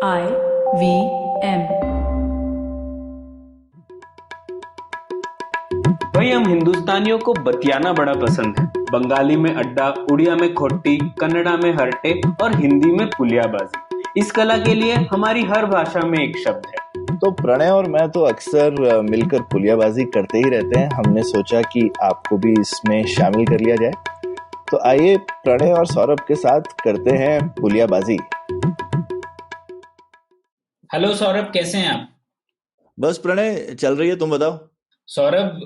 IVM। भाई हम हिंदुस्तानियों को बतियाना बड़ा पसंद है। बंगाली में अड्डा, उड़िया में खोट्टी, कन्नड़ा में हरटे और हिंदी में पुलियाबाजी। इस कला के लिए हमारी हर भाषा में एक शब्द है। तो प्रणय और मैं तो अक्सर मिलकर पुलियाबाजी करते ही रहते हैं। हमने सोचा कि आपको भी इसमें शामिल कर लिया जाए, तो आइए प्रणय और सौरभ के साथ करते हैं पुलियाबाजी। हेलो सौरभ, कैसे हैं आप? बस प्रणय, चल रही है, तुम बताओ। सौरभ,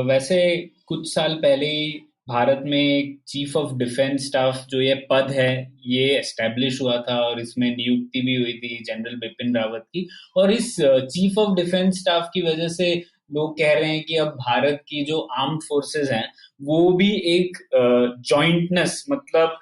वैसे कुछ साल पहले ही भारत में एक चीफ ऑफ डिफेंस स्टाफ जो ये पद है, ये एस्टेब्लिश हुआ था और इसमें नियुक्ति भी हुई थी जनरल बिपिन रावत की। और इस चीफ ऑफ डिफेंस स्टाफ की वजह से लोग कह रहे हैं कि अब भारत की जो आर्म्ड फोर्सेस हैं वो भी एक जॉइंटनेस, मतलब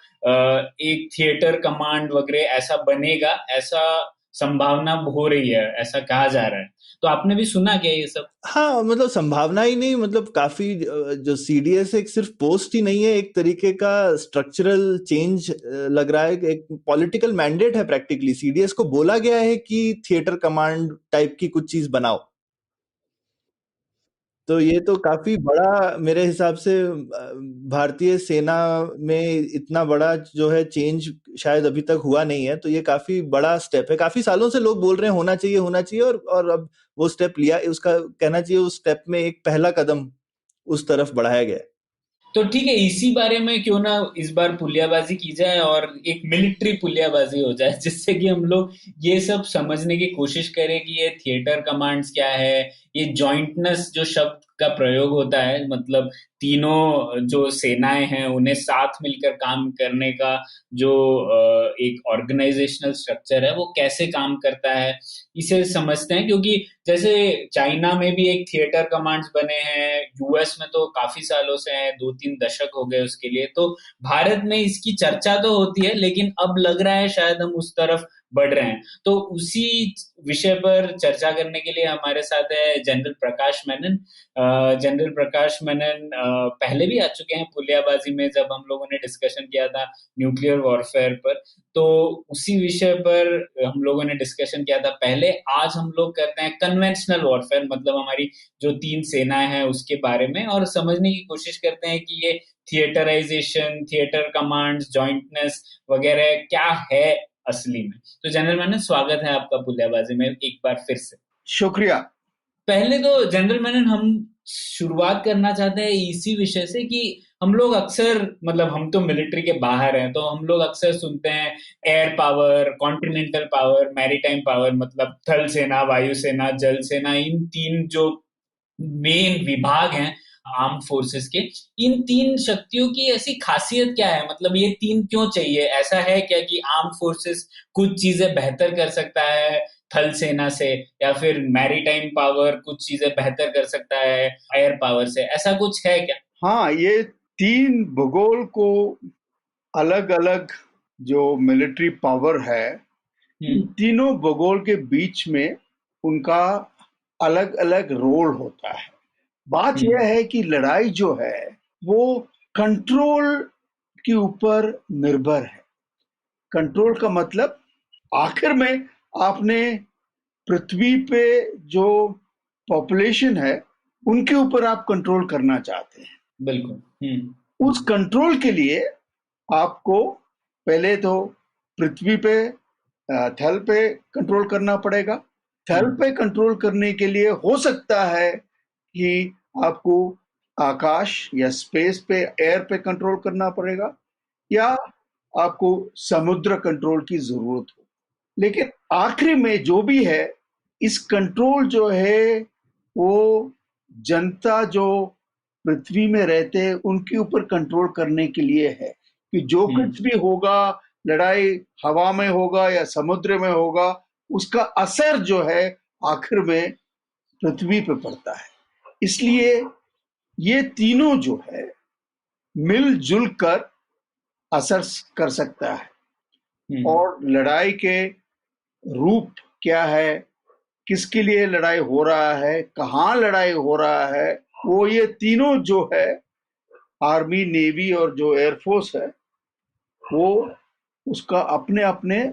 एक थिएटर कमांड वगैरह ऐसा बनेगा, ऐसा संभावना हो रही है, ऐसा कहा जा रहा है। तो आपने भी सुना क्या ये सब? हाँ, मतलब संभावना ही नहीं, मतलब काफी जो सीडीएस एक सिर्फ पोस्ट ही नहीं है, एक तरीके का स्ट्रक्चरल चेंज लग रहा है। एक पॉलिटिकल मैंडेट है प्रैक्टिकली। सीडीएस को बोला गया है कि थिएटर कमांड टाइप की कुछ चीज बनाओ। तो ये तो काफी बड़ा मेरे हिसाब से भारतीय सेना में इतना बड़ा जो है चेंज शायद अभी तक हुआ नहीं है। तो ये काफी बड़ा स्टेप है। काफी सालों से लोग बोल रहे हैं होना चाहिए और अब वो स्टेप लिया। उसका कहना चाहिए उस स्टेप में एक पहला कदम उस तरफ बढ़ाया गया है। तो ठीक है, इसी बारे में क्यों ना इस बार पुलियाबाजी की जाए और एक मिलिट्री पुलियाबाजी हो जाए, जिससे कि हम लोग ये सब समझने की कोशिश करें कि ये थिएटर कमांड्स क्या है, ये जॉइंटनेस जो शब्द का प्रयोग होता है, मतलब तीनों जो सेनाएं हैं उन्हें साथ मिलकर काम करने का जो एक ऑर्गेनाइजेशनल स्ट्रक्चर है वो कैसे काम करता है, इसे समझते हैं। क्योंकि जैसे चाइना में भी एक थिएटर कमांड्स बने हैं, यूएस में तो काफी सालों से हैं, 2-3 दशक हो गए उसके लिए। तो भारत में इसकी चर्चा तो होती है, लेकिन अब लग रहा है शायद हम उस तरफ बढ़ रहे हैं। तो उसी विषय पर चर्चा करने के लिए हमारे साथ है जनरल प्रकाश मेनन। जनरल प्रकाश मेनन पहले भी आ चुके हैं पुलियाबाजी में, जब हम लोगों ने डिस्कशन किया था न्यूक्लियर वॉरफेयर पर। तो उसी विषय पर हम लोगों ने डिस्कशन किया था पहले। आज हम लोग करते हैं कन्वेंशनल वॉरफेयर, मतलब हमारी जो तीन सेनाएं हैं उसके बारे में, और समझने की कोशिश करते हैं कि ये थिएटराइजेशन, थिएटर कमांड्स, जॉइंटनेस वगैरह क्या है असली में। तो जनरल मैनन, स्वागत है आपका पुलियाबाजी में एक बार फिर से। शुक्रिया। पहले तो जनरल मैनन, हम शुरुआत करना चाहते हैं इसी विषय से कि हम लोग अक्सर, मतलब हम तो मिलिट्री के बाहर हैं, तो हम लोग अक्सर सुनते हैं air power, continental power, maritime power, मतलब थल सेना, वायु सेना, जल सेना, इन तीन जो मेन विभाग हैं आर्म फोर्सेस के। इन तीन शक्तियों की ऐसी खासियत क्या है, मतलब ये तीन क्यों चाहिए? ऐसा है क्या कि आर्म फोर्सेस कुछ चीजें बेहतर कर सकता है थल सेना से, या फिर मैरीटाइम पावर कुछ चीजें बेहतर कर सकता है एयर पावर से? ऐसा कुछ है क्या? हाँ, ये तीन भूगोल को अलग अलग जो मिलिट्री पावर है, इन तीनों भूगोल के बीच में उनका अलग अलग रोल होता है। बात यह है कि लड़ाई जो है वो कंट्रोल के ऊपर निर्भर है। कंट्रोल का मतलब आखिर में आपने पृथ्वी पे जो पॉपुलेशन है उनके ऊपर आप कंट्रोल करना चाहते हैं। बिल्कुल। उस कंट्रोल के लिए आपको पहले तो पृथ्वी पे थल पे कंट्रोल करना पड़ेगा। थल पे कंट्रोल करने के लिए हो सकता है कि आपको आकाश या स्पेस पे, एयर पे कंट्रोल करना पड़ेगा, या आपको समुद्र कंट्रोल की जरूरत हो। लेकिन आखिरी में जो भी है, इस कंट्रोल जो है वो जनता जो पृथ्वी में रहते हैं उनके ऊपर कंट्रोल करने के लिए है कि जो कुछ भी होगा, लड़ाई हवा में होगा या समुद्र में होगा, उसका असर जो है आखिर में पृथ्वी पे पड़ता है। इसलिए ये तीनों जो है मिलजुल कर असर कर सकता है। और लड़ाई के रूप क्या है, किसके लिए लड़ाई हो रहा है, कहाँ लड़ाई हो रहा है, वो ये तीनों जो है आर्मी, नेवी और जो एयरफोर्स है, वो उसका अपने अपने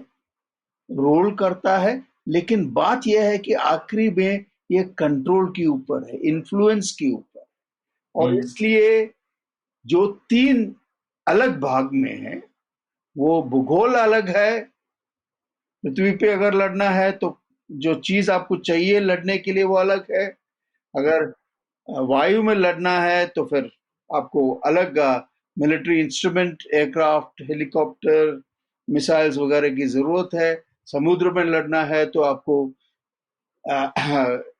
रोल करता है, लेकिन बात यह है कि आखिरी में ये कंट्रोल के ऊपर है, इन्फ्लुएंस के ऊपर। और इसलिए जो 3 अलग भाग में है, वो भूगोल अलग है। पृथ्वी पे अगर लड़ना है तो जो चीज आपको चाहिए लड़ने के लिए वो अलग है। अगर वायु में लड़ना है तो फिर आपको अलग military instrument, aircraft, helicopter, missiles वगैरह की जरूरत है। समुद्र में लड़ना है तो आपको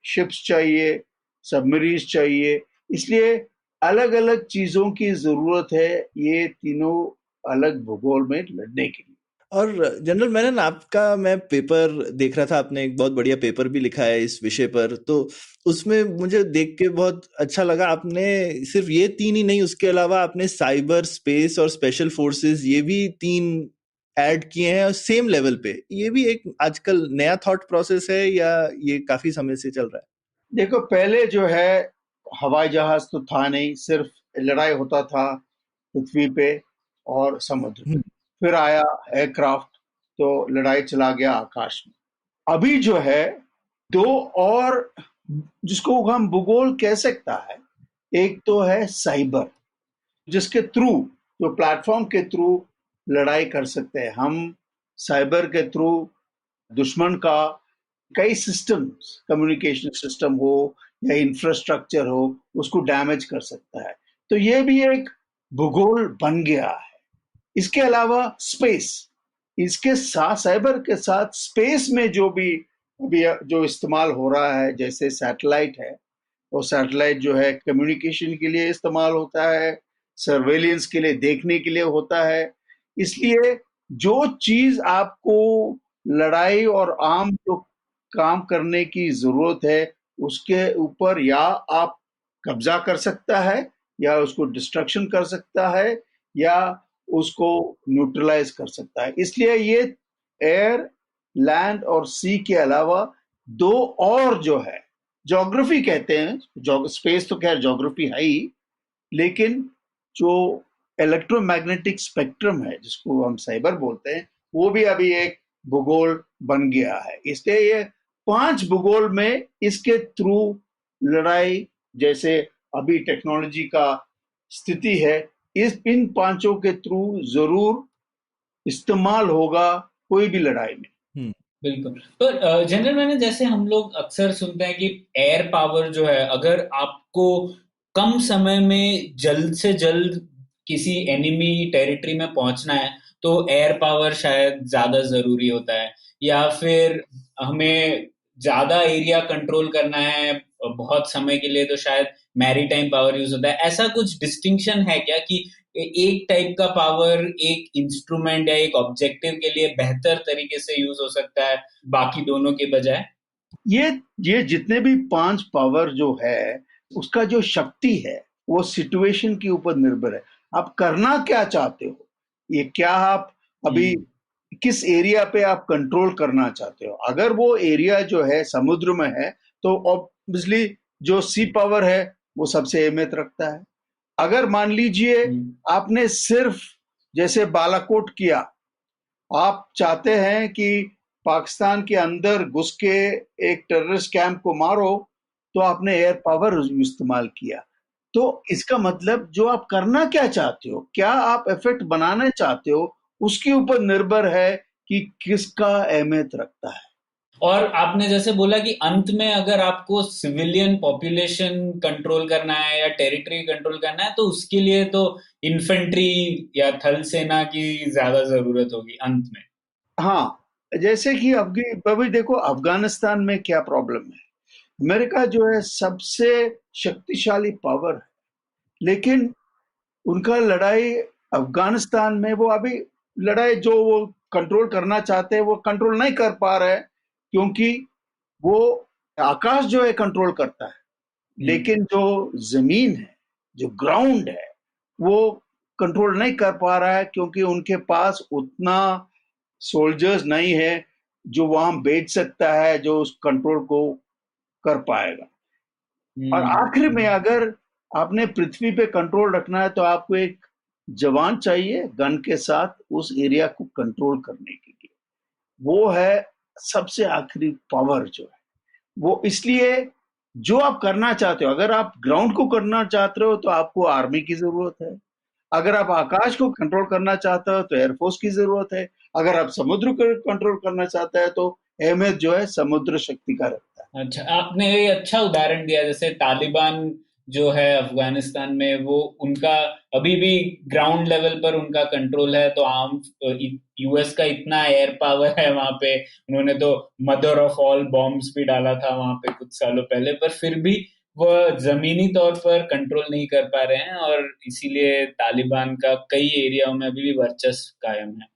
शिप्स चाहिए, सबमरीन्स चाहिए। इसलिए अलग अलग चीजों की जरूरत है ये तीनों अलग भूगोल में लड़ने के लिए। और जनरल मेनन, आपका मैं पेपर देख रहा था, आपने एक बहुत बढ़िया पेपर भी लिखा है इस विषय पर, तो उसमें मुझे देख के बहुत अच्छा लगा। आपने सिर्फ ये 3 ही नहीं, उसके अलावा आपने साइबर, स्पेस और स्पेशल फोर्सेस, ये भी 3 ऐड किए हैं सेम लेवल पे। ये भी एक आजकल नया थॉट प्रोसेस है या ये काफी समय से चल रहा है? देखो, पहले जो है हवाई जहाज तो था नहीं, सिर्फ लड़ाई होता था पृथ्वी पे और समुद्र पे। फिर आया एयरक्राफ्ट, तो लड़ाई चला गया आकाश में। अभी जो है 2 और, जिसको हम भूगोल कह सकता है। एक तो है साइबर, जिसके थ्रू, जो प्लेटफॉर्म के थ्रू लड़ाई कर सकते हैं हम। साइबर के थ्रू दुश्मन का कई सिस्टम्स, कम्युनिकेशन सिस्टम हो या इंफ्रास्ट्रक्चर हो, उसको डैमेज कर सकता है। तो ये भी एक भूगोल बन गया है। इसके अलावा स्पेस, इसके साथ, साइबर के साथ स्पेस में जो भी अभी जो इस्तेमाल हो रहा है, जैसे सैटेलाइट है, और सैटेलाइट जो है कम्युनिकेशन के लिए इस्तेमाल होता है, सर्वेलेंस के लिए, देखने के लिए होता है। इसलिए जो चीज आपको लड़ाई और आम जो काम करने की जरूरत है, उसके ऊपर या आप कब्जा कर सकता है, या उसको डिस्ट्रक्शन कर सकता है, या उसको न्यूट्रलाइज कर सकता है। इसलिए ये एयर, लैंड और सी के अलावा 2 और जो है, ज्योग्राफी कहते हैं, स्पेस तो खैर ज्योग्राफी है ही, लेकिन जो इलेक्ट्रोमैग्नेटिक स्पेक्ट्रम है, जिसको हम साइबर बोलते हैं, वो भी अभी एक भूगोल बन गया है। इसलिए ये 5 भूगोल में इसके थ्रू लड़ाई, जैसे अभी टेक्नोलॉजी का स्थिति है, इन 5 के थ्रू जरूर इस्तेमाल होगा कोई भी लड़ाई में। बिल्कुल। पर जनरल मैंने, जैसे हम लोग अक्सर सुनते हैं कि एयर पावर जो है, अगर आपको कम समय में जल्द से जल्द किसी एनिमी टेरिटरी में पहुंचना है तो एयर पावर शायद ज्यादा जरूरी होता है, या फिर हमें ज्यादा एरिया कंट्रोल करना है बहुत समय के लिए तो शायद मैरीटाइम पावर यूज होता है। ऐसा कुछ डिस्टिंक्शन है क्या कि एक टाइप का पावर एक इंस्ट्रूमेंट या एक ऑब्जेक्टिव के लिए बेहतर तरीके से यूज हो सकता है बाकी दोनों के बजाय? ये जितने भी 5 पावर जो है, उसका जो शक्ति है वो सिचुएशन के ऊपर निर्भर है। आप करना क्या चाहते हो, ये क्या आप अभी किस एरिया पे आप कंट्रोल करना चाहते हो। अगर वो एरिया जो है समुद्र में है, तो ऑब्वियसली जो सी पावर है वो सबसे अहमियत रखता है। अगर मान लीजिए आपने सिर्फ, जैसे बालाकोट किया, आप चाहते हैं कि पाकिस्तान के अंदर घुस के एक टेररिस्ट कैंप को मारो, तो आपने एयर पावर इस्तेमाल किया। तो इसका मतलब जो आप करना क्या चाहते हो, क्या आप इफेक्ट बनाना चाहते हो, उसके ऊपर निर्भर है कि किसका अहमियत रखता है। और आपने जैसे बोला कि अंत में अगर आपको सिविलियन पॉपुलेशन कंट्रोल करना है या टेरिटरी कंट्रोल करना है तो उसके लिए तो इन्फेंट्री या थल सेना की ज्यादा जरूरत होगी अंत में। हाँ, जैसे कि अभी देखो अफगानिस्तान में क्या प्रॉब्लम है। अमेरिका जो है सबसे शक्तिशाली पावर है, लेकिन उनका लड़ाई अफगानिस्तान में, वो अभी लड़ाई जो वो कंट्रोल करना चाहते हैं वो कंट्रोल नहीं कर पा रहे हैं, क्योंकि वो आकाश जो है कंट्रोल करता है, लेकिन जो जमीन है, जो ग्राउंड है, वो कंट्रोल नहीं कर पा रहा है, क्योंकि उनके पास उतना सोल्जर्स नहीं है जो वहां भेज सकता है, जो उस कंट्रोल को कर पाएगा। और आखिर में अगर आपने पृथ्वी पे कंट्रोल रखना है, तो आपको एक जवान चाहिए गन के साथ उस एरिया को कंट्रोल करने के लिए। वो है सबसे आखिरी पावर जो है वो। इसलिए जो आप करना चाहते हो, अगर आप ग्राउंड को करना चाहते हो तो आपको आर्मी की जरूरत है, अगर आप आकाश को कंट्रोल करना चाहते हो तो एयरफोर्स की जरूरत है, अगर आप समुद्र को कंट्रोल करना चाहते हैं तो अहमियत जो है समुद्र शक्ति का रखता है। अच्छा, आपने ये अच्छा उदाहरण दिया, जैसे तालिबान जो है अफगानिस्तान में, वो उनका अभी भी ग्राउंड लेवल पर उनका कंट्रोल है, तो आम यूएस का इतना एयर पावर है वहां पे, उन्होंने तो मदर ऑफ ऑल बॉम्ब्स भी डाला था वहां पे कुछ सालों पहले, पर फिर भी वह जमीनी तौर पर कंट्रोल नहीं कर पा रहे हैं, और इसीलिए तालिबान का कई एरियाओं में अभी भी वर्चस्व कायम है।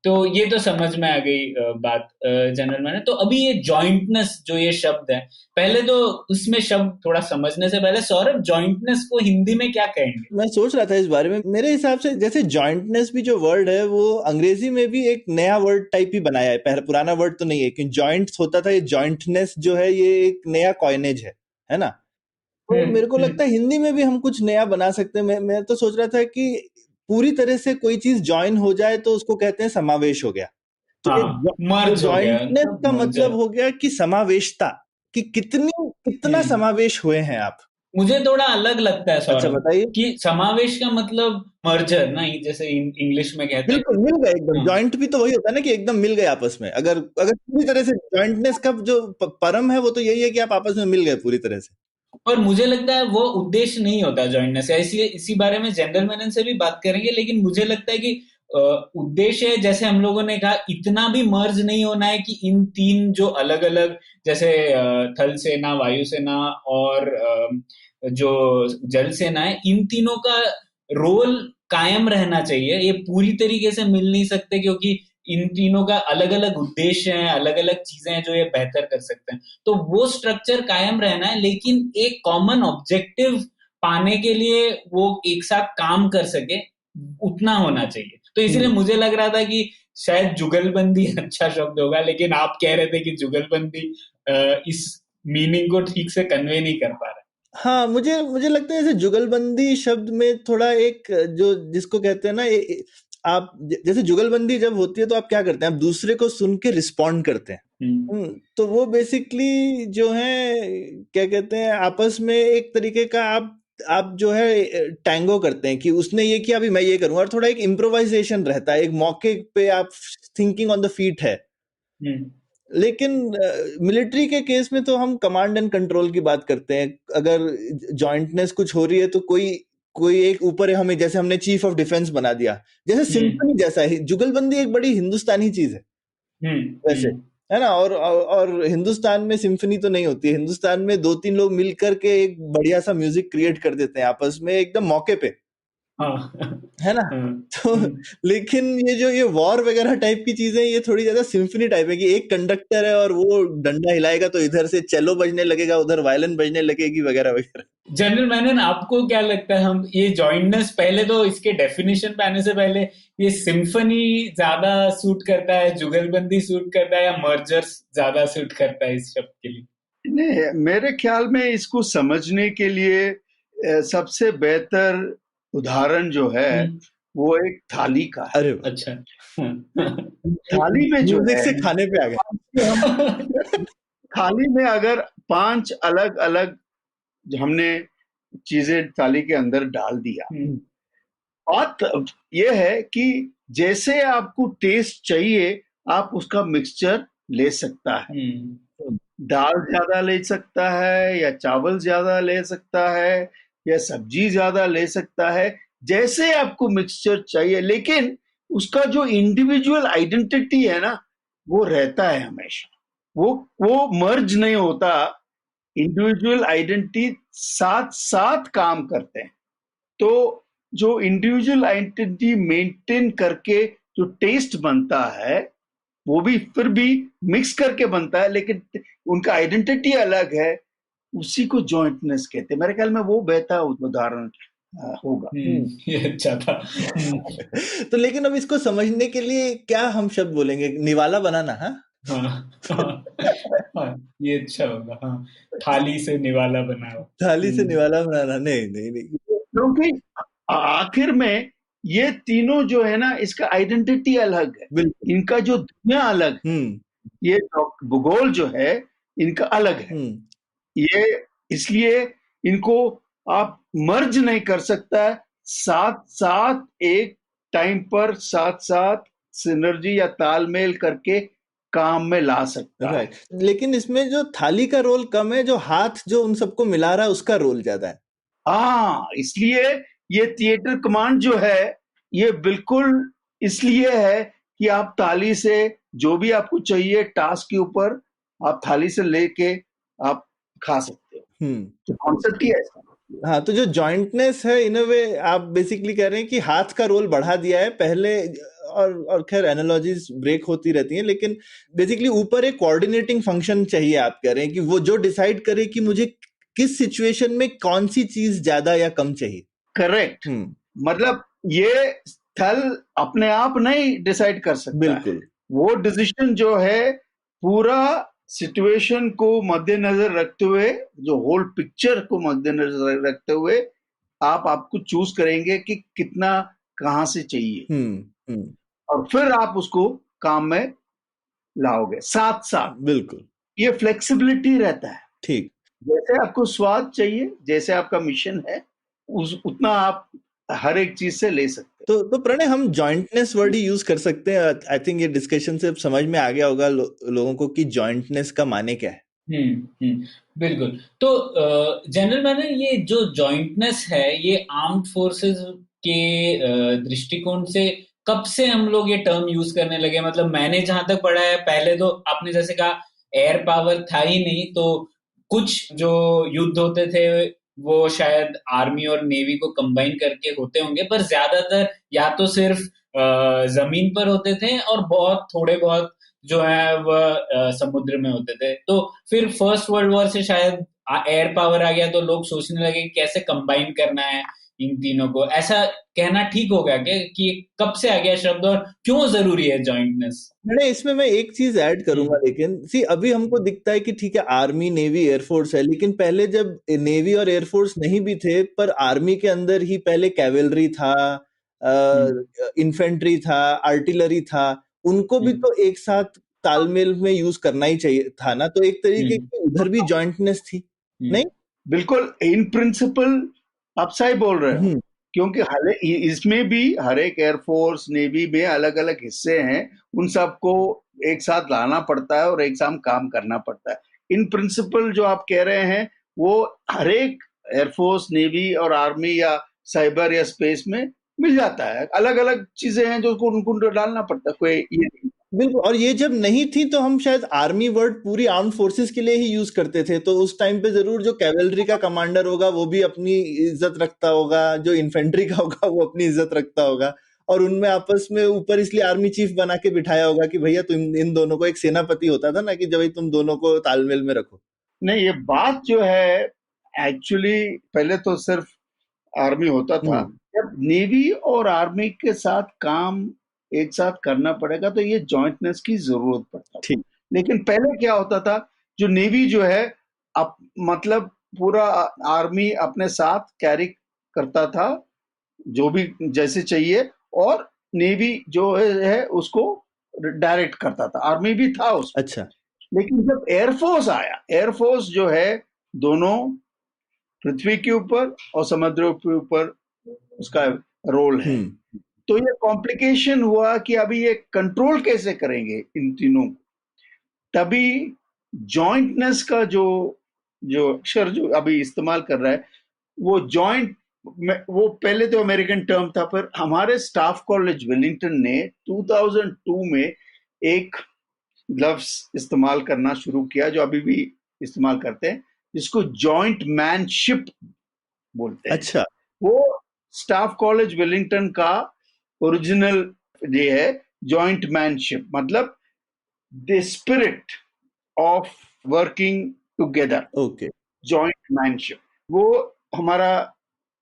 तो ये तो समझ में आ गई बात जनरल मैंने। तो अभी ये जॉइंटनेस जो ये शब्द है, पहले तो उसमें शब्द थोड़ा समझने से पहले सौरभ, जॉइंटनेस को हिंदी में क्या कहेंगे? मैं सोच रहा था इस बारे में। मेरे हिसाब से जैसे जॉइंटनेस भी जो वर्ड है वो अंग्रेजी में भी एक नया वर्ड टाइप ही बनाया है, पहले पुराना वर्ड तो नहीं है, क्योंकि जॉइंट्स होता था, ये जॉइंटनेस जो है ये एक नया कॉइनेज है ना। तो मेरे को लगता है हिंदी में भी हम कुछ नया बना सकते हैं। मैं तो सोच रहा था कि पूरी तरह से कोई चीज ज्वाइन हो जाए तो उसको कहते हैं समावेश हो गया। तो मर्ज हो गया, जॉइंटनेस का मतलब हो गया कि समावेशता, कि कितना समावेश हुए हैं आप। मुझे थोड़ा अलग लगता है सौरभ। अच्छा बताइए। कि समावेश का मतलब मर्जर ना, जैसे इंग्लिश में कहते हैं। बिल्कुल मिल गए एकदम। जॉइंट भी तो वही होता है ना कि एकदम मिल गए आपस में। अगर पूरी तरह से जॉइंटनेस का जो परम है वो तो यही है कि आप आपस में मिल गए पूरी तरह से। पर मुझे लगता है वो उद्देश्य नहीं होता जॉइंटनेस, इसी बारे में जनरल मैनन से भी बात करेंगे, लेकिन मुझे लगता है कि उद्देश्य है, जैसे हम लोगों ने कहा, इतना भी मर्ज नहीं होना है कि इन तीन जो अलग अलग, जैसे थल सेना, वायुसेना और जो जल सेना है, इन तीनों का रोल कायम रहना चाहिए। ये पूरी तरीके से मिल नहीं सकते, क्योंकि इन तीनों का अलग अलग उद्देश्य है, अलग अलग चीजें हैं जो ये बेहतर कर सकते हैं। तो वो स्ट्रक्चर कायम रहना है, लेकिन एक कॉमन ऑब्जेक्टिव पाने के लिए वो एक साथ काम कर सके, उतना होना चाहिए। तो इसलिए मुझे लग रहा था कि शायद जुगलबंदी अच्छा शब्द होगा, लेकिन आप कह रहे थे कि जुगलबंदी इस मीनिंग को ठीक से कन्वे नहीं कर पा रहा। हाँ, मुझे लगता है जैसे जुगलबंदी शब्द में थोड़ा एक जो जिसको कहते हैं ना, आप जैसे जुगलबंदी जब होती है तो आप क्या करते हैं, आप दूसरे को सुन के रिस्पॉन्ड करते हैं। तो वो बेसिकली जो है क्या कहते हैं, आपस में एक तरीके का आप जो है टैंगो करते हैं कि उसने ये किया, अभी मैं ये करूंगा, और थोड़ा एक इम्प्रोवाइजेशन रहता है, एक मौके पे आप थिंकिंग ऑन द फीट है। लेकिन मिलिट्री के केस में तो हम कमांड एंड कंट्रोल की बात करते हैं। अगर जॉइंटनेस कुछ हो रही है तो कोई एक ऊपर है, हमें जैसे हमने चीफ ऑफ डिफेंस बना दिया, जैसे सिंफनी जैसा ही। जुगलबंदी एक बड़ी हिंदुस्तानी चीज है वैसे, है ना। और हिंदुस्तान में सिम्फनी तो नहीं होती है। हिंदुस्तान में 2-3 लोग मिलकर के एक बढ़िया सा म्यूजिक क्रिएट कर देते हैं आपस में एकदम मौके पे, है ना। तो लेकिन ये वॉर वगैरह टाइप की चीजें, ये थोड़ी ज्यादा सिम्फनी टाइप है कि एक कंडक्टर है और वो डंडा हिलाएगा तो इधर से चेलो बजने लगेगा, उधर वायलिन बजने लगेगी, वगैरह वगैरह। जनरल मैनन, आपको क्या लगता है, हम ये जॉइंटनेस, पहले तो इसके डेफिनेशन पे आने से पहले, ये सिम्फनी ज्यादा सूट करता है, जुगलबंदी सूट करता है, या मर्जर्स ज्यादा सूट करता है इस शब्द के लिए? नहीं, मेरे ख्याल में इसको समझने के लिए सबसे बेहतर उदाहरण जो है वो एक थाली का है। अरे अच्छा। थाली में जो है, से खाने पे आ गए। थाली में अगर 5 अलग अलग हमने चीजें थाली के अंदर डाल दिया, बात यह है कि जैसे आपको टेस्ट चाहिए आप उसका मिक्सचर ले सकता है। दाल ज्यादा ले सकता है, या चावल ज्यादा ले सकता है, या सब्जी ज्यादा ले सकता है, जैसे आपको मिक्सचर चाहिए। लेकिन उसका जो इंडिविजुअल आइडेंटिटी है ना, वो रहता है हमेशा, वो मर्ज नहीं होता। इंडिविजुअल आइडेंटिटी साथ साथ काम करते हैं। तो जो इंडिविजुअल आइडेंटिटी मेंटेन करके जो टेस्ट बनता है वो भी फिर भी मिक्स करके बनता है, लेकिन उनका आइडेंटिटी अलग है, उसी को जॉइंटनेस कहते हैं। मेरे ख्याल में वो बेहतर उदाहरण होगा। ये अच्छा था। तो लेकिन अब इसको समझने के लिए क्या हम शब्द बोलेंगे? निवाला बनाना। ये अच्छा होगा। थाली से निवाला बनाओ। थाली से निवाला बनाना। नहीं, क्योंकि आखिर में ये तीनों जो है ना, इसका आइडेंटिटी अलग है, बिल्कुल। इनका जो दुनिया अलग है, ये भूगोल जो है इनका अलग है। ये इसलिए इनको आप मर्ज नहीं कर सकता, साथ साथ एक टाइम पर साथ साथ सिनर्जी या तालमेल करके काम में ला सकता है। राइट, लेकिन इसमें जो थाली का रोल कम है, जो हाथ जो उन सबको मिला रहा है उसका रोल ज्यादा है। हाँ, इसलिए ये थिएटर कमांड जो है ये बिल्कुल इसलिए है कि आप थाली से जो भी आपको चाहिए टास्क के ऊपर आप थाली से लेके आप खा सकते हो। तो कॉन्सेप्ट ही ऐसा। हाँ, तो जो जॉइंटनेस है इन अ वे आप बेसिकली कह रहे हैं कि हाथ का रोल बढ़ा दिया है पहले, और खैर एनालॉजीज ब्रेक होती रहती हैं, लेकिन बेसिकली ऊपर एक कोऑर्डिनेटिंग फंक्शन चाहिए। आप कह रहे हैं कि वो जो डिसाइड करे कि मुझे किस सिचुएशन में कौन सी चीज ज्यादा या कम चाहिए। करेक्ट। मतलब ये थल अपने आप नहीं डिसाइड कर सकता। बिल्कुल। वो डिसीजन जो है पूरा सिचुएशन को मद्देनजर रखते हुए, जो होल पिक्चर को मद्देनजर रखते हुए आपको चूज करेंगे कि कितना कहां से चाहिए, और फिर आप उसको काम में लाओगे साथ साथ। बिल्कुल, ये फ्लेक्सिबिलिटी रहता है। ठीक, जैसे आपको स्वाद चाहिए, जैसे आपका मिशन है, उतना आप हर एक चीज से ले सकते हैं। तो प्रणय, हम जॉइंटनेस वर्ड ही यूज कर सकते हैं। आई थिंक ये डिस्कशन से समझ में आ गया होगा लोगों को कि जॉइंटनेस का माने क्या है। बिल्कुल। तो जनरल मैंने ये जो जॉइंटनेस है ये आर्म्ड फोर्सेस के दृष्टिकोण से कब से हम लोग ये टर्म यूज करने लगे? मतलब मैंने जहां तक पढ़ा है, पहले तो आपने जैसे कहा एयर पावर था ही नहीं, तो कुछ जो युद्ध होते थे वो शायद आर्मी और नेवी को कंबाइन करके होते होंगे, पर ज्यादातर या तो सिर्फ जमीन पर होते थे और बहुत थोड़े बहुत जो है वह समुद्र में होते थे। तो फिर फर्स्ट वर्ल्ड वॉर से शायद एयर पावर आ गया, तो लोग सोचने लगे कि कैसे कंबाइन करना है इन तीनों को। ऐसा कहना ठीक होगा क्या कि कब से आ गया शब्द और क्यों जरूरी है जॉइंटनेस? नहीं, इसमें मैं एक चीज ऐड करूंगा, लेकिन सी अभी हमको दिखता है कि ठीक है आर्मी नेवी एयरफोर्स है, लेकिन पहले जब नेवी और एयरफोर्स नहीं भी थे, पर आर्मी के अंदर ही पहले कैवेलरी था, इन्फेंट्री था, आर्टिलरी था, उनको भी तो एक साथ तालमेल में यूज करना ही चाहिए था ना। तो एक तरीके की उधर भी जॉइंटनेस थी, नहीं? बिल्कुल, इन प्रिंसिपल आप सही बोल रहे हो, क्योंकि इसमें भी हर एक एयरफोर्स नेवी में अलग अलग हिस्से हैं, उन सबको एक साथ लाना पड़ता है और एक साथ काम करना पड़ता है। इन प्रिंसिपल जो आप कह रहे हैं वो हर एक एयरफोर्स नेवी और आर्मी या साइबर या स्पेस में मिल जाता है। अलग अलग चीजें हैं जो उनको डालना पड़ता है, कोई ये नहीं। बिल्कुल, और ये जब नहीं थी तो हम शायद आर्मी वर्ड पूरी आर्म्ड फोर्सेस के लिए ही यूज करते थे। तो उस टाइम पे जरूर जो कैवेलरी का कमांडर होगा वो भी अपनी इज्जत रखता होगा, जो इन्फेंट्री का होगा वो अपनी इज्जत रखता होगा, और उनमें आपस में ऊपर इसलिए आर्मी चीफ बना के बिठाया होगा कि भैया तुम इन दोनों को, एक सेनापति होता था ना कि जब तुम दोनों को तालमेल में रखो। नहीं, ये बात जो है एक्चुअली पहले तो सिर्फ आर्मी होता था, जब नेवी और आर्मी के साथ काम एक साथ करना पड़ेगा तो ये जॉइंटनेस की जरूरत पड़ता है। लेकिन पहले क्या होता था, जो नेवी जो है मतलब पूरा आर्मी अपने साथ कैरी करता था जो भी जैसे चाहिए, और नेवी जो है उसको डायरेक्ट करता था। आर्मी भी था उसमें। अच्छा। लेकिन जब एयरफोर्स आया, एयरफोर्स जो है दोनों पृथ्वी के ऊपर और समुद्र के ऊपर उसका रोल है, तो ये कॉम्प्लिकेशन हुआ कि अभी ये कंट्रोल कैसे करेंगे इन तीनों को। तभी जॉइंटनेस का जो अक्षर जो अभी इस्तेमाल कर रहा है वो जॉइंट, वो पहले तो अमेरिकन टर्म था, पर हमारे स्टाफ कॉलेज वेलिंगटन ने 2002 में एक लफ्ज इस्तेमाल करना शुरू किया जो अभी भी इस्तेमाल करते हैं, जिसको जॉइंट मैनशिप बोलते हैं। अच्छा। वो स्टाफ कॉलेज वेलिंगटन का ओरिजिनल ये है, जॉइंट मैनशिप मतलब the spirit of working together. Okay, joint manship वो हमारा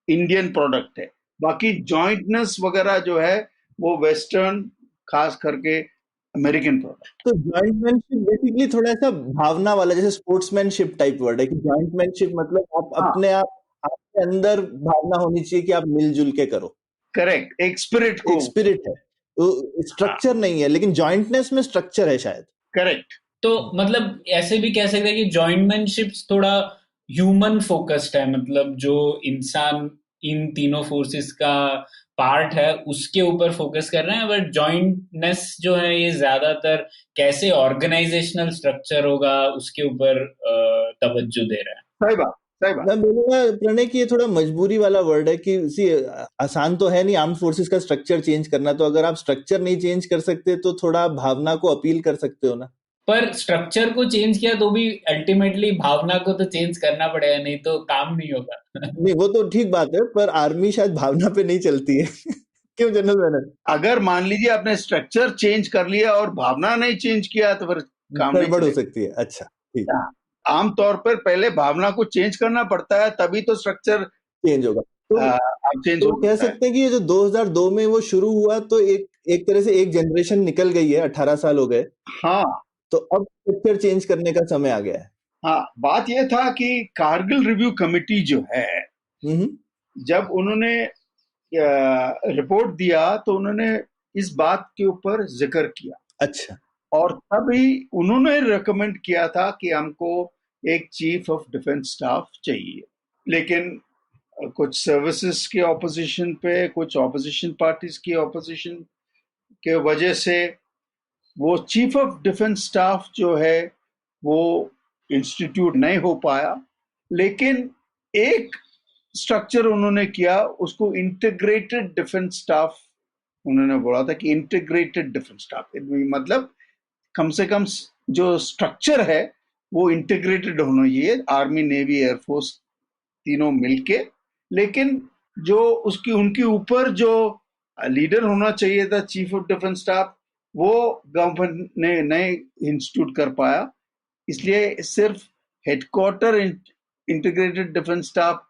इंडियन प्रोडक्ट है। बाकी जॉइंटनेस वगैरह जो है वो वेस्टर्न, खास करके अमेरिकन प्रोडक्ट। तो जॉइंटमैनशिप बेसिकली थोड़ा सा भावना वाला, जैसे स्पोर्ट्समैनशिप टाइप वर्ड है कि जॉइंटमैनशिप मतलब आप अपने आप, आपके अंदर भावना होनी चाहिए कि आप मिलजुल के करो। करेक्ट, एक स्पिरिट को, एक स्पिरिट है, स्ट्रक्चर नहीं है, लेकिन जॉइंटनेस में स्ट्रक्चर है शायद। करेक्ट। तो मतलब ऐसे भी कह सकते हैं कि जॉइंटमैनशिप्स थोड़ा ह्यूमन फोकस्ड है, मतलब जो इंसान इन तीनों फोर्सेस का पार्ट है उसके ऊपर फोकस कर रहे हैं, बट जॉइंटनेस जो है ये ज्यादातर कैसे ऑर्गेनाइजेशनल स्ट्रक्चर होगा उसके ऊपर तवज्जो दे रहा है। सही बात, सही बात। मैं बोलूंगा प्रणय कि ये थोड़ा मजबूरी वाला वर्ड है कि आसान तो है नहीं आर्म फोर्सेस का स्ट्रक्चर चेंज करना, तो अगर आप स्ट्रक्चर नहीं चेंज कर सकते तो थोड़ा भावना को अपील कर सकते हो ना। पर स्ट्रक्चर को चेंज किया तो भी अल्टीमेटली भावना को तो चेंज करना पड़ेगा, नहीं तो काम नहीं होगा। नहीं वो तो ठीक बात है, पर आर्मी शायद भावना पे नहीं चलती है। क्यों जनरल मैनर? अगर मान लीजिए आपने स्ट्रक्चर चेंज कर लिया और भावना नहीं चेंज किया तो फिर काम नहीं गड़बड़ हो चलेगा। सकती है। अच्छा ठीक है, आमतौर पर पहले भावना को चेंज करना पड़ता है, तभी तो स्ट्रक्चर चेंज होगा। तो आप चेंज तो हो कह सकता है। सकते हैं कि ये जो 2002 में वो शुरू हुआ तो एक तरह से एक जनरेशन निकल गई है, 18 साल हो गए, हाँ तो अब स्ट्रक्चर चेंज करने का समय आ गया है। हाँ, बात यह था कि कारगिल रिव्यू कमेटी जो है, हम्म, जब उन्होंने रिपोर्ट दिया तो उन्होंने इस बात के ऊपर जिक्र किया, अच्छा और तभी उन्होंने रिकमेंड किया था कि हमको एक चीफ ऑफ डिफेंस स्टाफ चाहिए। लेकिन कुछ सर्विसेज के ऑपोजिशन पे, कुछ ऑपोजिशन पार्टीज की ऑपोजिशन के वजह से वो चीफ ऑफ डिफेंस स्टाफ जो है वो इंस्टीट्यूट नहीं हो पाया। लेकिन एक स्ट्रक्चर उन्होंने किया, उसको इंटीग्रेटेड डिफेंस स्टाफ उन्होंने बोला था कि इंटीग्रेटेड डिफेंस स्टाफ, मतलब कम से कम जो स्ट्रक्चर है वो इंटीग्रेटेड होना चाहिए, आर्मी नेवी एयरफोर्स तीनों मिलके। लेकिन जो उसकी उनके ऊपर जो लीडर होना चाहिए था, चीफ ऑफ डिफेंस स्टाफ, वो गवर्नमेंट ने नए इंस्टीट्यूट कर पाया, इसलिए सिर्फ हेडक्वार्टर इंटीग्रेटेड डिफेंस स्टाफ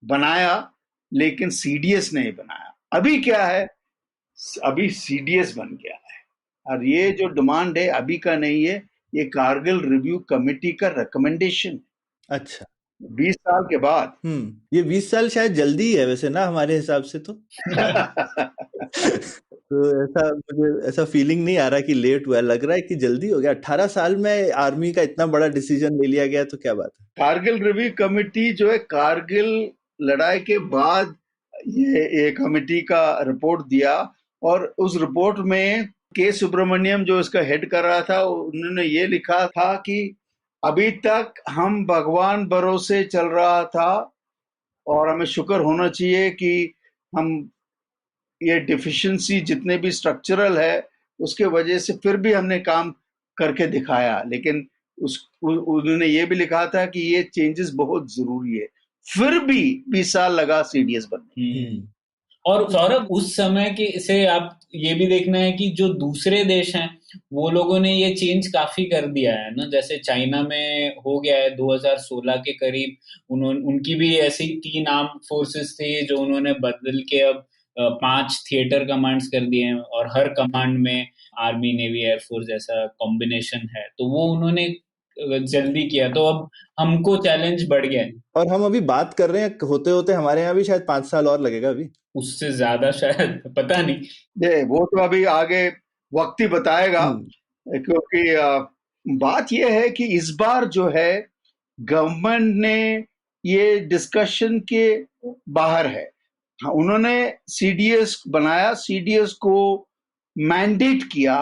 बनाया, लेकिन सीडीएस नहीं बनाया। अभी क्या है, अभी सीडीएस बन गया है, और ये जो डिमांड है अभी का नहीं है, ये कारगिल रिव्यू कमेटी का रिकमेंडेशन। अच्छा 20 साल के बाद। ये 20 साल शायद जल्दी ही है वैसे ना हमारे हिसाब से तो। तो मुझे ऐसा फीलिंग नहीं आ रहा कि लेट हुआ, लग रहा है कि जल्दी हो गया। 18 साल में आर्मी का इतना बड़ा डिसीजन ले लिया गया, तो क्या बात है। कारगिल रिव्यू कमेटी जो है, कारगिल लड़ाई के बाद ये कमेटी का रिपोर्ट दिया, और उस रिपोर्ट में के सुब्रमण्यम जो इसका हेड कर रहा था, उन्होंने ये लिखा था कि अभी तक हम भगवान भरोसे चल रहा था, और हमें शुक्र होना चाहिए कि हम ये डिफिशिएंसी जितने भी स्ट्रक्चरल है उसके वजह से फिर भी हमने काम करके दिखाया। लेकिन उन्होंने ये भी लिखा था कि ये चेंजेस बहुत जरूरी है, फिर भी 20 साल लगा सीडीएस बनने। और सौरभ, उस समय के से आप ये भी देखना है कि जो दूसरे देश हैं वो लोगों ने ये चेंज काफी कर दिया है ना। जैसे चाइना में हो गया है 2016 के करीब, उनकी भी ऐसी 3 आर्म फोर्सेस थी जो उन्होंने बदल के अब 5 थिएटर कमांड्स कर दिए हैं, और हर कमांड में आर्मी नेवी एयरफोर्स जैसा कॉम्बिनेशन है, तो वो उन्होंने जल्दी किया, तो अब हमको चैलेंज बढ़ गया है। और हम अभी बात कर रहे हैं, होते होते हमारे यहाँ भी शायद 5 साल और लगेगा अभी, उससे ज्यादा शायद, पता नहीं। ये वो तो अभी आगे वक्त ही बताएगा, क्योंकि बात यह है कि इस बार जो है गवर्नमेंट ने ये डिस्कशन के बाहर है। उन्होंने सीडीएस बनाया, सीडीएस को मैंडेट किया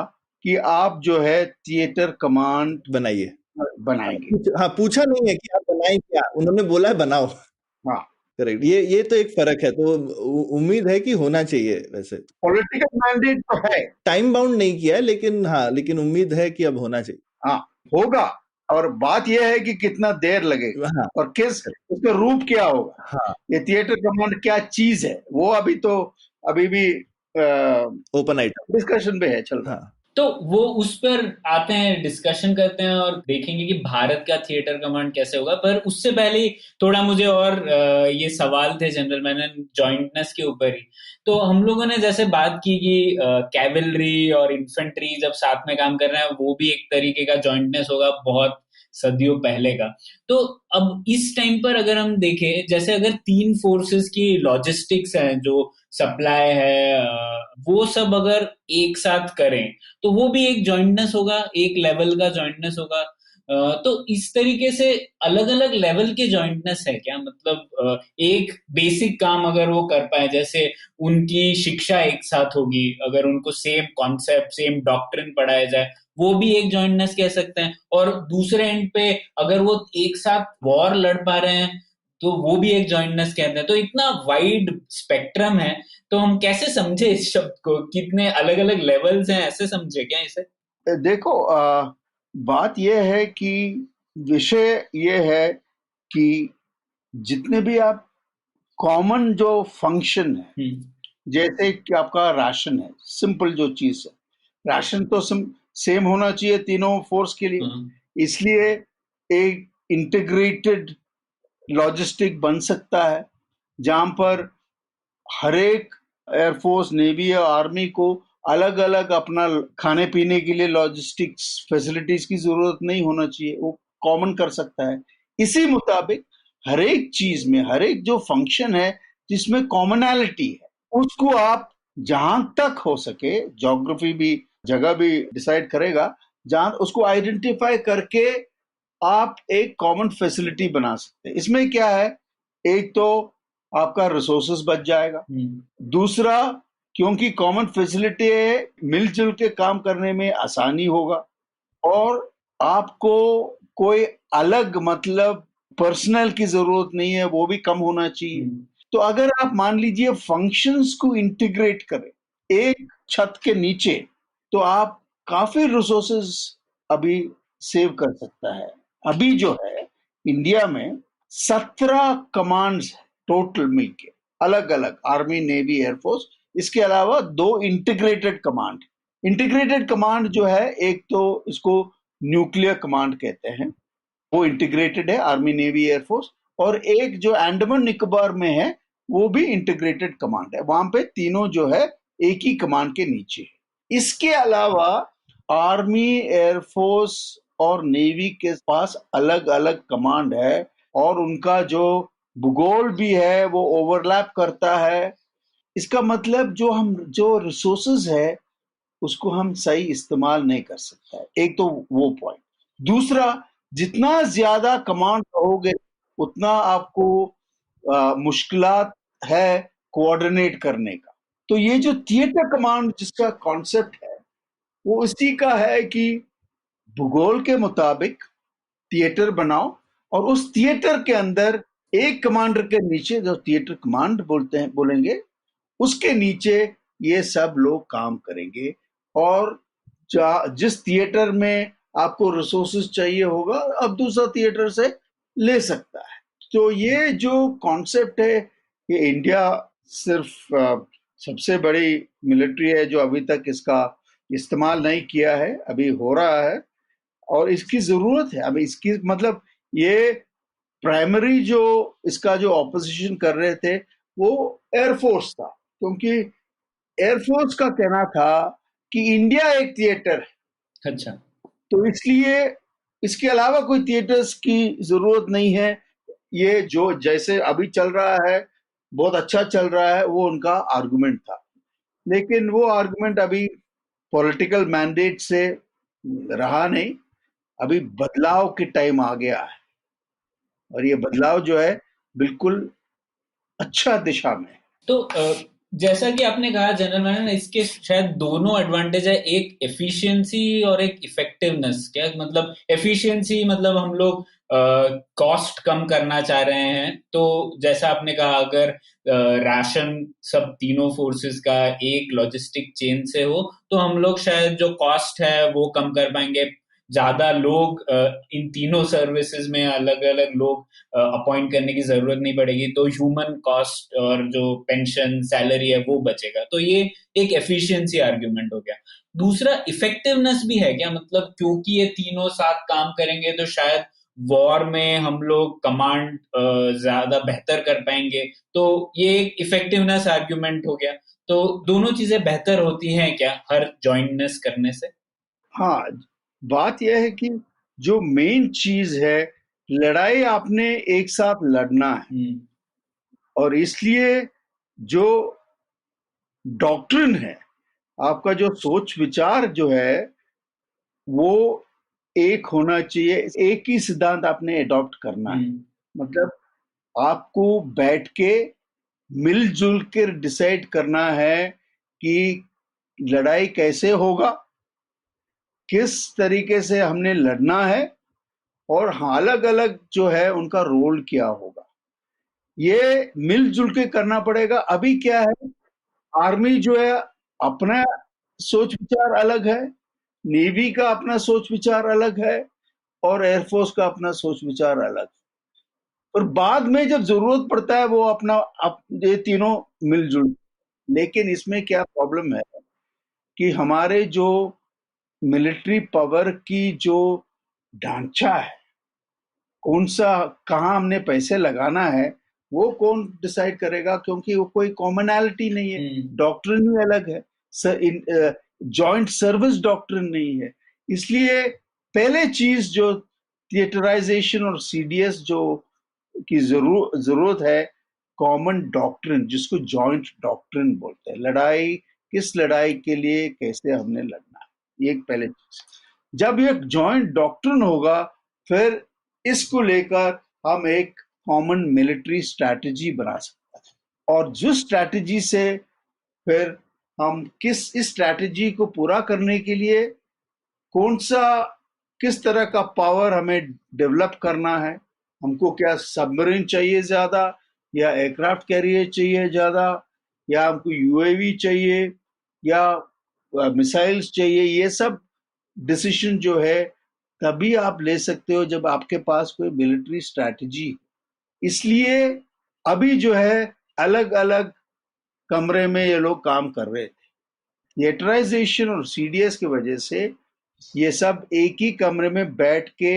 कि आप जो है थिएटर कमांड बनाइए, बनाएंगे। हाँ पूछा नहीं है कि आप बनाएं क्या, उन्होंने बोला है बनाओ। हाँ करेक्ट, ये तो एक फर्क है, तो उम्मीद है कि होना चाहिए। वैसे पॉलिटिकल मैंडेट तो है, टाइम बाउंड नहीं किया है, लेकिन हाँ, लेकिन उम्मीद है कि अब होना चाहिए। हाँ होगा, और बात यह है कि कितना देर लगेगा, हाँ, और किस उसका रूप क्या होगा। हाँ, ये थिएटर कमांड क्या चीज है, वो अभी भी ओपन आइटम डिस्कशन पे है, चल रहा है। हाँ। तो वो उस पर आते हैं, डिस्कशन करते हैं और देखेंगे कि भारत का थिएटर कमांड कैसे होगा। पर उससे पहले थोड़ा मुझे और ये सवाल थे जनरल मैनन जॉइंटनेस के ऊपर ही। तो हम लोगों ने जैसे बात की कि कैवलरी और इन्फेंट्री जब साथ में काम कर रहे हैं वो भी एक तरीके का जॉइंटनेस होगा, बहुत सदियों पहले का। तो अब इस टाइम पर अगर हम देखें, जैसे अगर तीन फोर्सेस की लॉजिस्टिक्स है, जो सप्लाई है, वो सब अगर एक साथ करें तो वो भी एक जॉइंटनेस होगा, एक लेवल का जॉइंटनेस होगा। तो इस तरीके से अलग अलग लेवल के जॉइंटनेस है क्या? मतलब एक बेसिक काम अगर वो कर पाए, जैसे उनकी शिक्षा एक साथ होगी, अगर उनको सेम कॉन्सेप्ट सेम डॉक्ट्रिन पढ़ाया जाए, वो भी एक जॉइंटनेस कह सकते हैं। और दूसरे एंड पे अगर वो एक साथ वॉर लड़ पा रहे हैं तो वो भी एक जॉइंटनेस कहते हैं। तो इतना वाइड स्पेक्ट्रम है, तो हम कैसे समझे इस शब्द को? कितने अलग अलग लेवल्स हैं, ऐसे समझे क्या इसे? देखो, बात यह है कि विषय यह है कि जितने भी आप कॉमन जो फंक्शन है, जैसे कि आपका राशन है, सिंपल जो चीज है, राशन तो सेम होना चाहिए तीनों फोर्स के लिए। इसलिए एक इंटीग्रेटेड लॉजिस्टिक बन सकता है जहां पर हर एक एयरफोर्स, नेवी या आर्मी को अलग अलग अपना खाने पीने के लिए लॉजिस्टिक्स फैसिलिटीज की जरूरत नहीं होना चाहिए, वो कॉमन कर सकता है। इसी मुताबिक हर एक चीज में, हर एक जो फंक्शन है जिसमें कॉमनैलिटी है, उसको आप जहां तक हो सके, ज्योग्राफी भी, जगह भी डिसाइड करेगा, जहां उसको आइडेंटिफाई करके आप एक कॉमन फैसिलिटी बना सकते हैं। इसमें क्या है, एक तो आपका रिसोर्सेस बच जाएगा, दूसरा क्योंकि कॉमन फैसिलिटी है, मिलजुल के काम करने में आसानी होगा, और आपको कोई अलग मतलब पर्सनल की जरूरत नहीं है, वो भी कम होना चाहिए। तो अगर आप मान लीजिए फंक्शंस को इंटीग्रेट करें एक छत के नीचे, तो आप काफी रिसोर्सेस अभी सेव कर सकता है। अभी जो है इंडिया में 17 कमांड्स टोटल मिलके, अलग अलग, आर्मी, नेवी, एयरफोर्स, इसके अलावा 2 इंटीग्रेटेड कमांड। इंटीग्रेटेड कमांड जो है, एक तो इसको न्यूक्लियर कमांड कहते हैं, वो इंटीग्रेटेड है, आर्मी, नेवी, एयरफोर्स, और एक जो अंडमान निकोबार में है वो भी इंटीग्रेटेड कमांड है। वहां पे तीनों जो है एक ही कमांड के नीचे है। इसके अलावा आर्मी, एयरफोर्स और नेवी के पास अलग अलग कमांड है, और उनका जो भूगोल भी है वो ओवरलैप करता है। इसका मतलब जो रिसोर्सेज है उसको हम सही इस्तेमाल नहीं कर सकता है। एक तो वो पॉइंट। दूसरा, जितना ज्यादा कमांड रहोगे उतना आपको मुश्किलात है कोऑर्डिनेट करने का। तो ये जो थिएटर कमांड जिसका कॉन्सेप्ट है वो इसी का है कि भूगोल के मुताबिक थिएटर बनाओ, और उस थिएटर के अंदर एक कमांडर के नीचे, जो थिएटर कमांड बोलेंगे, उसके नीचे ये सब लोग काम करेंगे, और जिस थिएटर में आपको रिसोर्सेज चाहिए होगा अब दूसरा थिएटर से ले सकता है। तो ये जो कॉन्सेप्ट है, ये इंडिया सिर्फ सबसे बड़ी मिलिट्री है जो अभी तक इसका इस्तेमाल नहीं किया है, अभी हो रहा है, और इसकी जरूरत है। अभी इसकी मतलब ये प्राइमरी जो इसका जो ऑपोजिशन कर रहे थे वो एयरफोर्स था, क्योंकि एयरफोर्स का कहना था कि इंडिया एक थिएटर है। अच्छा। तो इसलिए इसके अलावा कोई थिएटर्स की जरूरत नहीं है। ये जो जैसे अभी चल रहा है, बहुत अच्छा चल रहा है, वो उनका आर्गुमेंट था। लेकिन वो आर्गुमेंट अभी पॉलिटिकल मैंडेट से रहा नहीं। अभी बदलाव के टाइम आ गया है, और ये बदलाव जो है बिल्कुल अच्छा दिशा में। तो जैसा कि आपने कहा जनरल मैनन, इसके शायद दोनों एडवांटेज है, एक एफिशिएंसी और एक इफेक्टिवनेस। क्या मतलब एफिशिएंसी? मतलब हम लोग कॉस्ट कम करना चाह रहे हैं, तो जैसा आपने कहा, अगर राशन सब तीनों फोर्सेस का एक लॉजिस्टिक चेन से हो तो हम लोग शायद जो कॉस्ट है वो कम कर पाएंगे। ज्यादा लोग इन तीनों सर्विसेज में अलग अलग लोग अपॉइंट करने की जरूरत नहीं पड़ेगी, तो ह्यूमन कॉस्ट और जो पेंशन सैलरी है वो बचेगा। तो ये एक एफिशिएंसी आर्ग्यूमेंट हो गया। दूसरा इफेक्टिवनेस भी है क्या? मतलब क्योंकि ये तीनों साथ काम करेंगे तो शायद वॉर में हम लोग कमांड ज्यादा बेहतर कर पाएंगे, तो ये एक इफेक्टिवनेस आर्ग्यूमेंट हो गया। तो दोनों चीजें बेहतर होती हैं क्या हर जॉइंटनेस करने से? हाँ, बात यह है कि जो मेन चीज है, लड़ाई आपने एक साथ लड़ना है, और इसलिए जो डॉक्ट्रिन है, आपका जो सोच विचार जो है वो एक होना चाहिए, एक ही सिद्धांत आपने अडॉप्ट करना है। मतलब आपको बैठ के मिलजुल कर डिसाइड करना है कि लड़ाई कैसे होगा, किस तरीके से हमने लड़ना है, और अलग अलग जो है उनका रोल क्या होगा, ये मिलजुल के करना पड़ेगा। अभी क्या है, आर्मी जो है अपना सोच विचार अलग है, नेवी का अपना सोच विचार अलग है, और एयरफोर्स का अपना सोच विचार अलग है। और बाद में जब जरूरत पड़ता है वो अपना ये तीनों मिलजुल। लेकिन इसमें क्या प्रॉब्लम है कि हमारे जो मिलिट्री पावर की जो ढांचा है, कौन सा कहाँ हमने पैसे लगाना है, वो कौन डिसाइड करेगा, क्योंकि वो कोई कॉमनैलिटी नहीं है, डॉक्ट्रिन ही अलग है, जॉइंट सर्विस डॉक्ट्रिन नहीं है। इसलिए पहले चीज जो थिएटराइजेशन और सीडीएस जो की जरूरत है, कॉमन डॉक्ट्रिन, जिसको जॉइंट डॉक्ट्रिन बोलते हैं। लड़ाई किस लड़ाई के लिए कैसे हमने लड़ना है, ये एक पहले चीज। जब ये जॉइंट डॉक्ट्रिन होगा, फिर इसको लेकर हम एक कॉमन मिलिट्री स्ट्रैटेजी बना सकते हैं, और जिस स्ट्रैटेजी से फिर हम इस स्ट्रैटेजी को पूरा करने के लिए किस तरह का पावर हमें डेवलप करना है, हमको क्या सबमरीन चाहिए ज्यादा, या एयरक्राफ्ट कैरियर चाहिए ज्यादा, या हमको यूएवी चाहिए, या मिसाइल्स चाहिए, ये सब डिसीजन जो है तभी आप ले सकते हो जब आपके पास कोई मिलिट्री स्ट्रैटेजी। इसलिए अभी जो है अलग अलग कमरे में ये लोग काम कर रहे थे। थिएटराइजेशन और सीडीएस की वजह से ये सब एक ही कमरे में बैठ के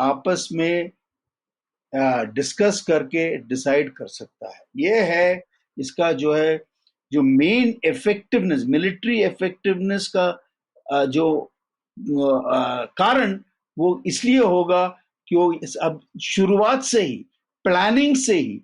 आपस में डिस्कस करके डिसाइड कर सकता है। ये है इसका जो है जो मेन इफेक्टिवनेस, मिलिट्री इफेक्टिवनेस का जो कारण वो इसलिए होगा कि वो अब शुरुआत से ही, प्लानिंग से ही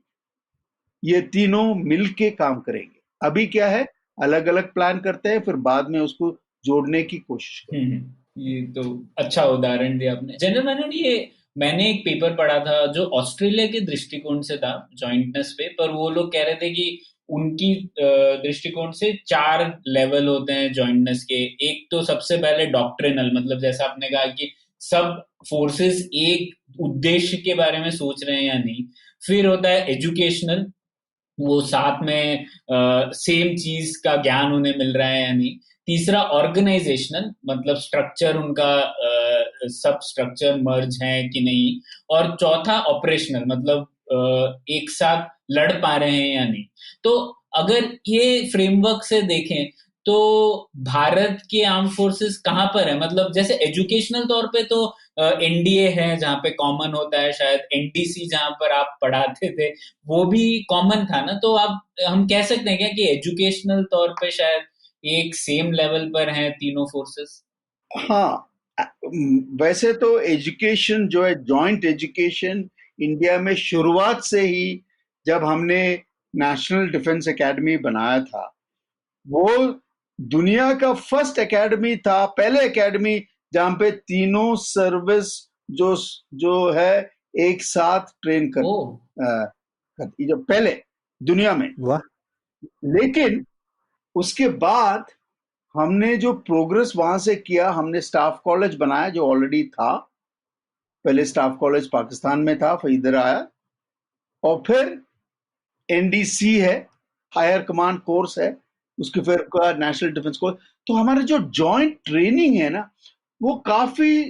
ये तीनों मिलके काम करेंगे। अभी क्या है, अलग अलग प्लान करते हैं, फिर बाद में उसको जोड़ने की कोशिश करते हैं। ये तो अच्छा उदाहरण दिया आपने। जनरल मनोज, ये मैंने एक पेपर पढ़ा था जो ऑस्ट्रेलिया के दृष्टिकोण से था जॉइंटनेस पे, पर वो लोग कह रहे थे कि उनकी दृष्टिकोण से 4 लेवल होते हैं जॉइंटनेस के। एक तो सबसे पहले डॉक्ट्रिनल, मतलब जैसा आपने कहा कि सब फोर्सेस एक उद्देश्य के बारे में सोच रहे हैं या नहीं। फिर होता है एजुकेशनल, वो साथ में सेम चीज का ज्ञान उन्हें मिल रहा है या नहीं। तीसरा ऑर्गेनाइजेशनल, मतलब स्ट्रक्चर उनका सब स्ट्रक्चर मर्ज है कि नहीं। और चौथा ऑपरेशनल, मतलब एक साथ लड़ पा रहे हैं या नहीं। तो अगर ये फ्रेमवर्क से देखें तो भारत के आर्म फोर्सेस कहाँ पर है? मतलब जैसे एजुकेशनल तौर पे तो एनडीए है जहाँ पे कॉमन होता है, शायद एनडीसी जहाँ पर आप पढ़ाते थे वो भी कॉमन था ना। तो आप हम कह सकते हैं क्या कि एजुकेशनल तौर पे शायद एक सेम लेवल पर हैं तीनों फोर्सेस? हाँ, वैसे तो एजुकेशन जो है, जॉइंट एजुकेशन इंडिया में शुरुआत से ही, जब हमने नेशनल डिफेंस एकेडमी बनाया था, वो दुनिया का फर्स्ट एकेडमी था, पहले एकेडमी जहां पे तीनों सर्विस जो जो है एक साथ ट्रेन करती, जो पहले दुनिया में। वाह। लेकिन उसके बाद हमने जो प्रोग्रेस वहां से किया, हमने स्टाफ कॉलेज बनाया जो ऑलरेडी था। पहले स्टाफ कॉलेज पाकिस्तान में था, फिर इधर आया, और फिर एनडीसी है, हायर कमांड कोर्स है, उसके फिर नेशनल डिफेंस कोर्स। तो हमारे जो जॉइंट ट्रेनिंग है ना, वो काफी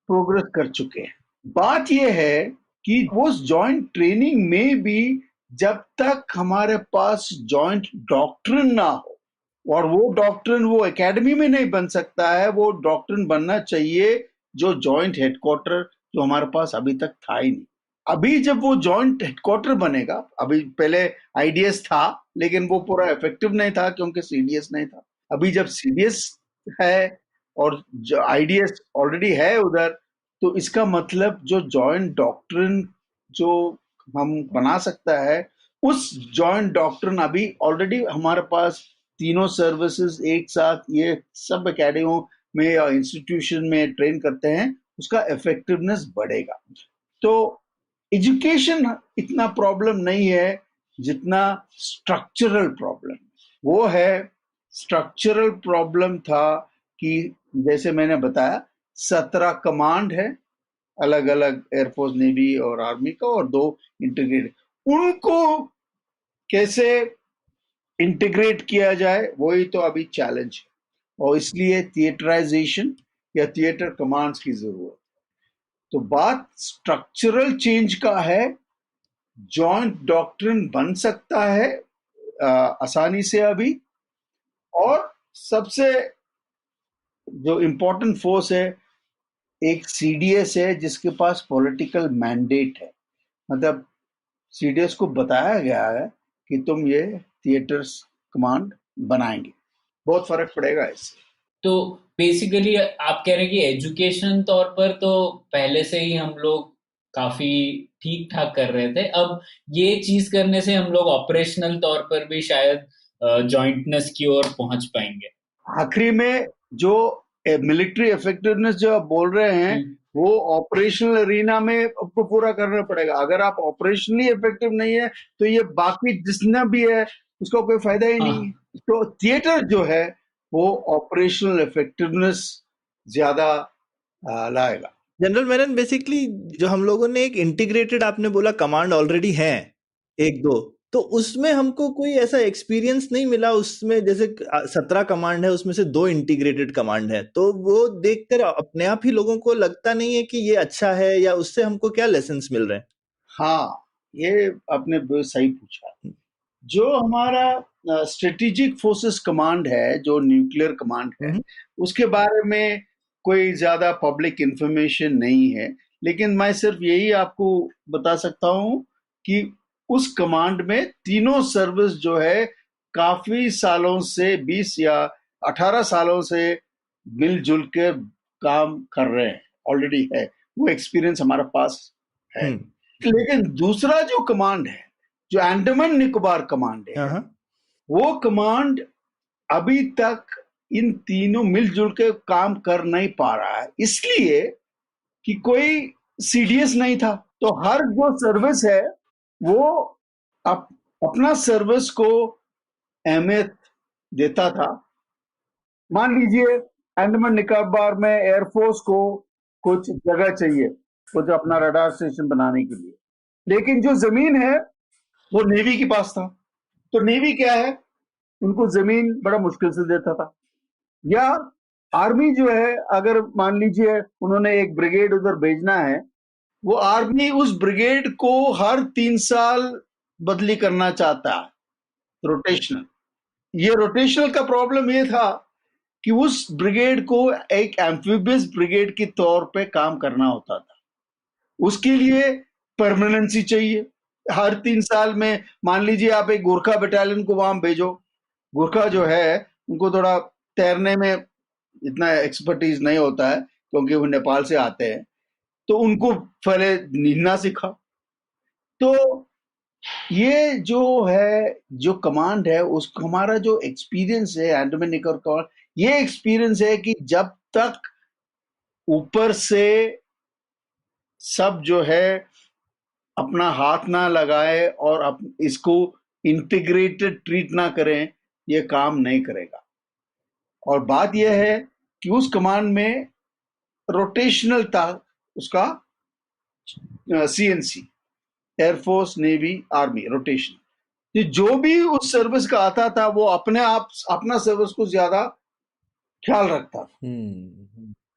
प्रोग्रेस कर चुके हैं। बात यह है कि वो जॉइंट ट्रेनिंग में भी जब तक हमारे पास जॉइंट डॉक्ट्रिन ना हो, और वो डॉक्ट्रिन वो एकेडमी में नहीं बन सकता है, वो डॉक्ट्रिन बनना चाहिए जो जॉइंट हेडक्वार्टर, जो हमारे पास अभी तक था ही नहीं। अभी जब वो जॉइंट हेडक्वार्टर बनेगा, अभी पहले आईडीएस था लेकिन वो पूरा इफेक्टिव नहीं था क्योंकि सीडीएस नहीं था। अभी जब सीडीएस है और आईडीएस ऑलरेडी है उधर, तो इसका मतलब जो जॉइंट डॉक्ट्रिन जो हम बना सकता है, उस जॉइंट डॉक्ट्रिन अभी ऑलरेडी हमारे पास तीनों सर्विसेज एक साथ ये सब एकेडमियों में या इंस्टीट्यूशन में ट्रेन करते हैं, उसका इफेक्टिवनेस बढ़ेगा। तो एजुकेशन इतना प्रॉब्लम नहीं है जितना स्ट्रक्चरल प्रॉब्लम। वो है स्ट्रक्चरल प्रॉब्लम था कि जैसे मैंने बताया 17 कमांड है अलग अलग एयरफोर्स, नेवी और आर्मी का, और 2 इंटीग्रेटेड, उनको कैसे इंटीग्रेट किया जाए वही तो अभी चैलेंज है, और इसलिए थिएटराइजेशन या थिएटर कमांड्स की जरूरत है। तो बात स्ट्रक्चरल चेंज का है। जॉइंट डॉक्ट्रिन बन सकता है आसानी से अभी, और सबसे जो इम्पोर्टेंट फोर्स है एक सीडीएस है जिसके पास पॉलिटिकल मैंडेट है, मतलब सीडीएस को बताया गया है कि तुम ये थिएटर्स कमांड बनाएंगे, बहुत फर्क पड़ेगा इससे। तो बेसिकली आप कह रहे हैं कि एजुकेशन तौर पर तो पहले से ही हम लोग काफी ठीक ठाक कर रहे थे, अब ये चीज करने से हम लोग ऑपरेशनल तौर पर भी शायद जॉइंटनेस की ओर पहुंच पाएंगे। आखिरी में जो मिलिट्री इफेक्टिवनेस जो आप बोल रहे हैं वो ऑपरेशनल एरिना में आपको पूरा करना पड़ेगा। अगर आप ऑपरेशनली इफेक्टिव नहीं है तो ये बाकी जितना भी है उसका कोई फायदा ही नहीं है। तो थिएटर जो है वो ऑपरेशनल इफेक्टिवनेस ज्यादा लाएगा। जनरल मेनन, बेसिकली जो हम लोगों ने एक इंटीग्रेटेड, आपने बोला कमांड ऑलरेडी है 1-2, तो उसमें हमको कोई ऐसा एक्सपीरियंस नहीं मिला उसमें, जैसे 17 कमांड है उसमें से 2 इंटीग्रेटेड कमांड है, तो वो देखकर अपने आप ही लोगों को लगता नहीं है कि ये अच्छा है, या उससे हमको क्या लेसन्स मिल रहे हैं? हाँ, ये आपने सही पूछा। जो हमारा स्ट्रेटेजिक फोर्सेस कमांड है, जो न्यूक्लियर कमांड है, उसके बारे में कोई ज्यादा पब्लिक इंफॉर्मेशन नहीं है, लेकिन मैं सिर्फ यही आपको बता सकता हूं कि उस कमांड में तीनों सर्विस जो है काफी सालों से 20 या 18 सालों से मिलजुल के काम कर रहे हैं, ऑलरेडी है, वो एक्सपीरियंस हमारे पास है। लेकिन दूसरा जो कमांड है, जो अंडमान निकोबार कमांड है, वो कमांड अभी तक इन तीनों मिलजुल के काम कर नहीं पा रहा है, इसलिए कि कोई सीडीएस नहीं था। तो हर जो सर्विस है वो अपना सर्विस को अहमियत देता था। मान लीजिए अंडमान निकोबार में एयरफोर्स को कुछ जगह चाहिए, कुछ अपना रडार स्टेशन बनाने के लिए, लेकिन जो जमीन है वो नेवी के पास था। तो नेवी क्या है, उनको जमीन बड़ा मुश्किल से देता था। या आर्मी जो है, अगर मान लीजिए उन्होंने एक ब्रिगेड उधर भेजना है, वो आर्मी उस ब्रिगेड को हर 3 साल बदली करना चाहता है, रोटेशनल। ये रोटेशनल का प्रॉब्लम ये था कि उस ब्रिगेड को एक एम्फीबियस ब्रिगेड के तौर पे काम करना होता था, उसके लिए परमानेंसी चाहिए। हर 3 साल में मान लीजिए आप एक गोरखा बटालियन को वहां भेजो, गोरखा जो है उनको थोड़ा तैरने में इतना एक्सपर्टीज नहीं होता है क्योंकि वो नेपाल से आते हैं, तो उनको पहले नींदना सिखा। तो ये जो है, जो कमांड है, उसका हमारा जो एक्सपीरियंस है अंडमान निकोबार, ये एक्सपीरियंस है कि जब तक ऊपर से सब जो है अपना हाथ ना लगाए और इसको इंटीग्रेटेड ट्रीट ना करें, ये काम नहीं करेगा। और बात यह है कि उस कमांड में रोटेशनल था, उसका CNC, air force, navy, army, rotation. जो भी उस सर्विस का आता था वो अपने आप अपना सर्विस को ज्यादा ख्याल रखता था।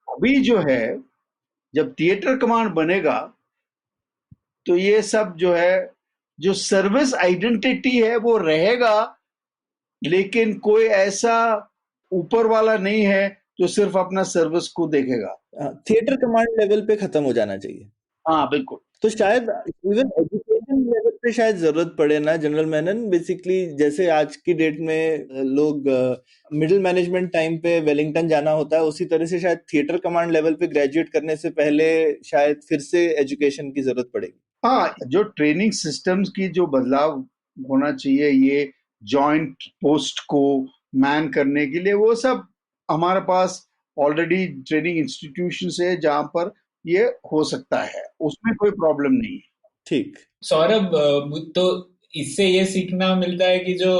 अभी जो है, जब थिएटर कमांड बनेगा तो ये सब जो है, जो सर्विस आइडेंटिटी है वो रहेगा, लेकिन कोई ऐसा ऊपर वाला नहीं है जो सिर्फ अपना सर्विस को देखेगा। थिएटर कमांड लेवल पे खत्म हो जाना चाहिए। हाँ, बिल्कुल। तो शायद इवन एजुकेशन लेवल पे शायद जरूरत पड़े ना जनरल मैनन, बेसिकली जैसे आज की डेट में लोग मिडिल मैनेजमेंट टाइम पे वेलिंगटन जाना होता है, उसी तरह से शायद थिएटर कमांड लेवल पे ग्रेजुएट करने से पहले शायद फिर से एजुकेशन की जरूरत पड़ेगी। हाँ, जो ट्रेनिंग सिस्टम्स की जो बदलाव होना चाहिए, ये जॉइंट पोस्ट को मैन करने के लिए, वो सब हमारे पास ऑलरेडी ट्रेनिंग इंस्टीट्यूशंस है जहां पर ये हो सकता है, उसमें कोई प्रॉब्लम नहीं है। ठीक। सौरभ, तो इससे ये सीखना मिलता है कि जो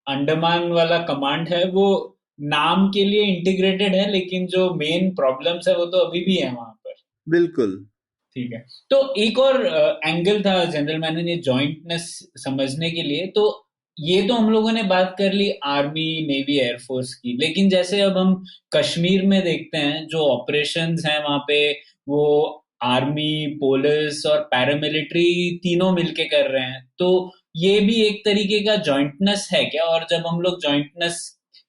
अंडमान वाला कमांड है वो नाम के लिए इंटीग्रेटेड है, लेकिन जो मेन प्रॉब्लम्स है वो तो अभी भी है वहां पर। बिल्कुल ठीक है। तो एक और एंगल था जनरल मैनन ये जॉइंटनेस समझने के लिए। तो ये तो हम लोगों ने बात कर ली आर्मी, नेवी, एयरफोर्स की, लेकिन जैसे अब हम कश्मीर में देखते हैं जो ऑपरेशंस हैं वहां पे, वो आर्मी, पुलिस और पैरामिलिट्री तीनों मिलके कर रहे हैं। तो ये भी एक तरीके का जॉइंटनेस है क्या? और जब हम लोग जॉइंटनेस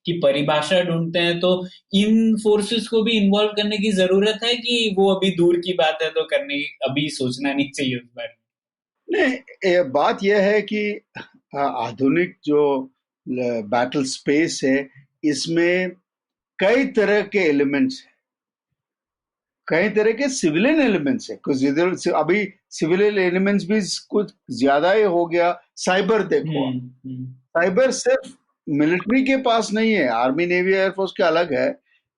की परिभाषा ढूंढते हैं तो इन फोर्सेस को भी इन्वॉल्व करने की जरूरत है कि वो अभी दूर की बात है तो करने की अभी सोचना नहीं चाहिए उस बारे में? नहीं, बात यह है कि आधुनिक जो बैटल स्पेस है, इसमें कई तरह के एलिमेंट्स हैं, कई तरह के सिविलियन एलिमेंट्स है। कुछ इधर से अभी सिविलियन एलिमेंट्स भी कुछ ज्यादा ही हो गया। साइबर देखो, साइबर सिर्फ मिलिट्री के पास नहीं है, आर्मी, नेवी, एयरफोर्स के अलग है,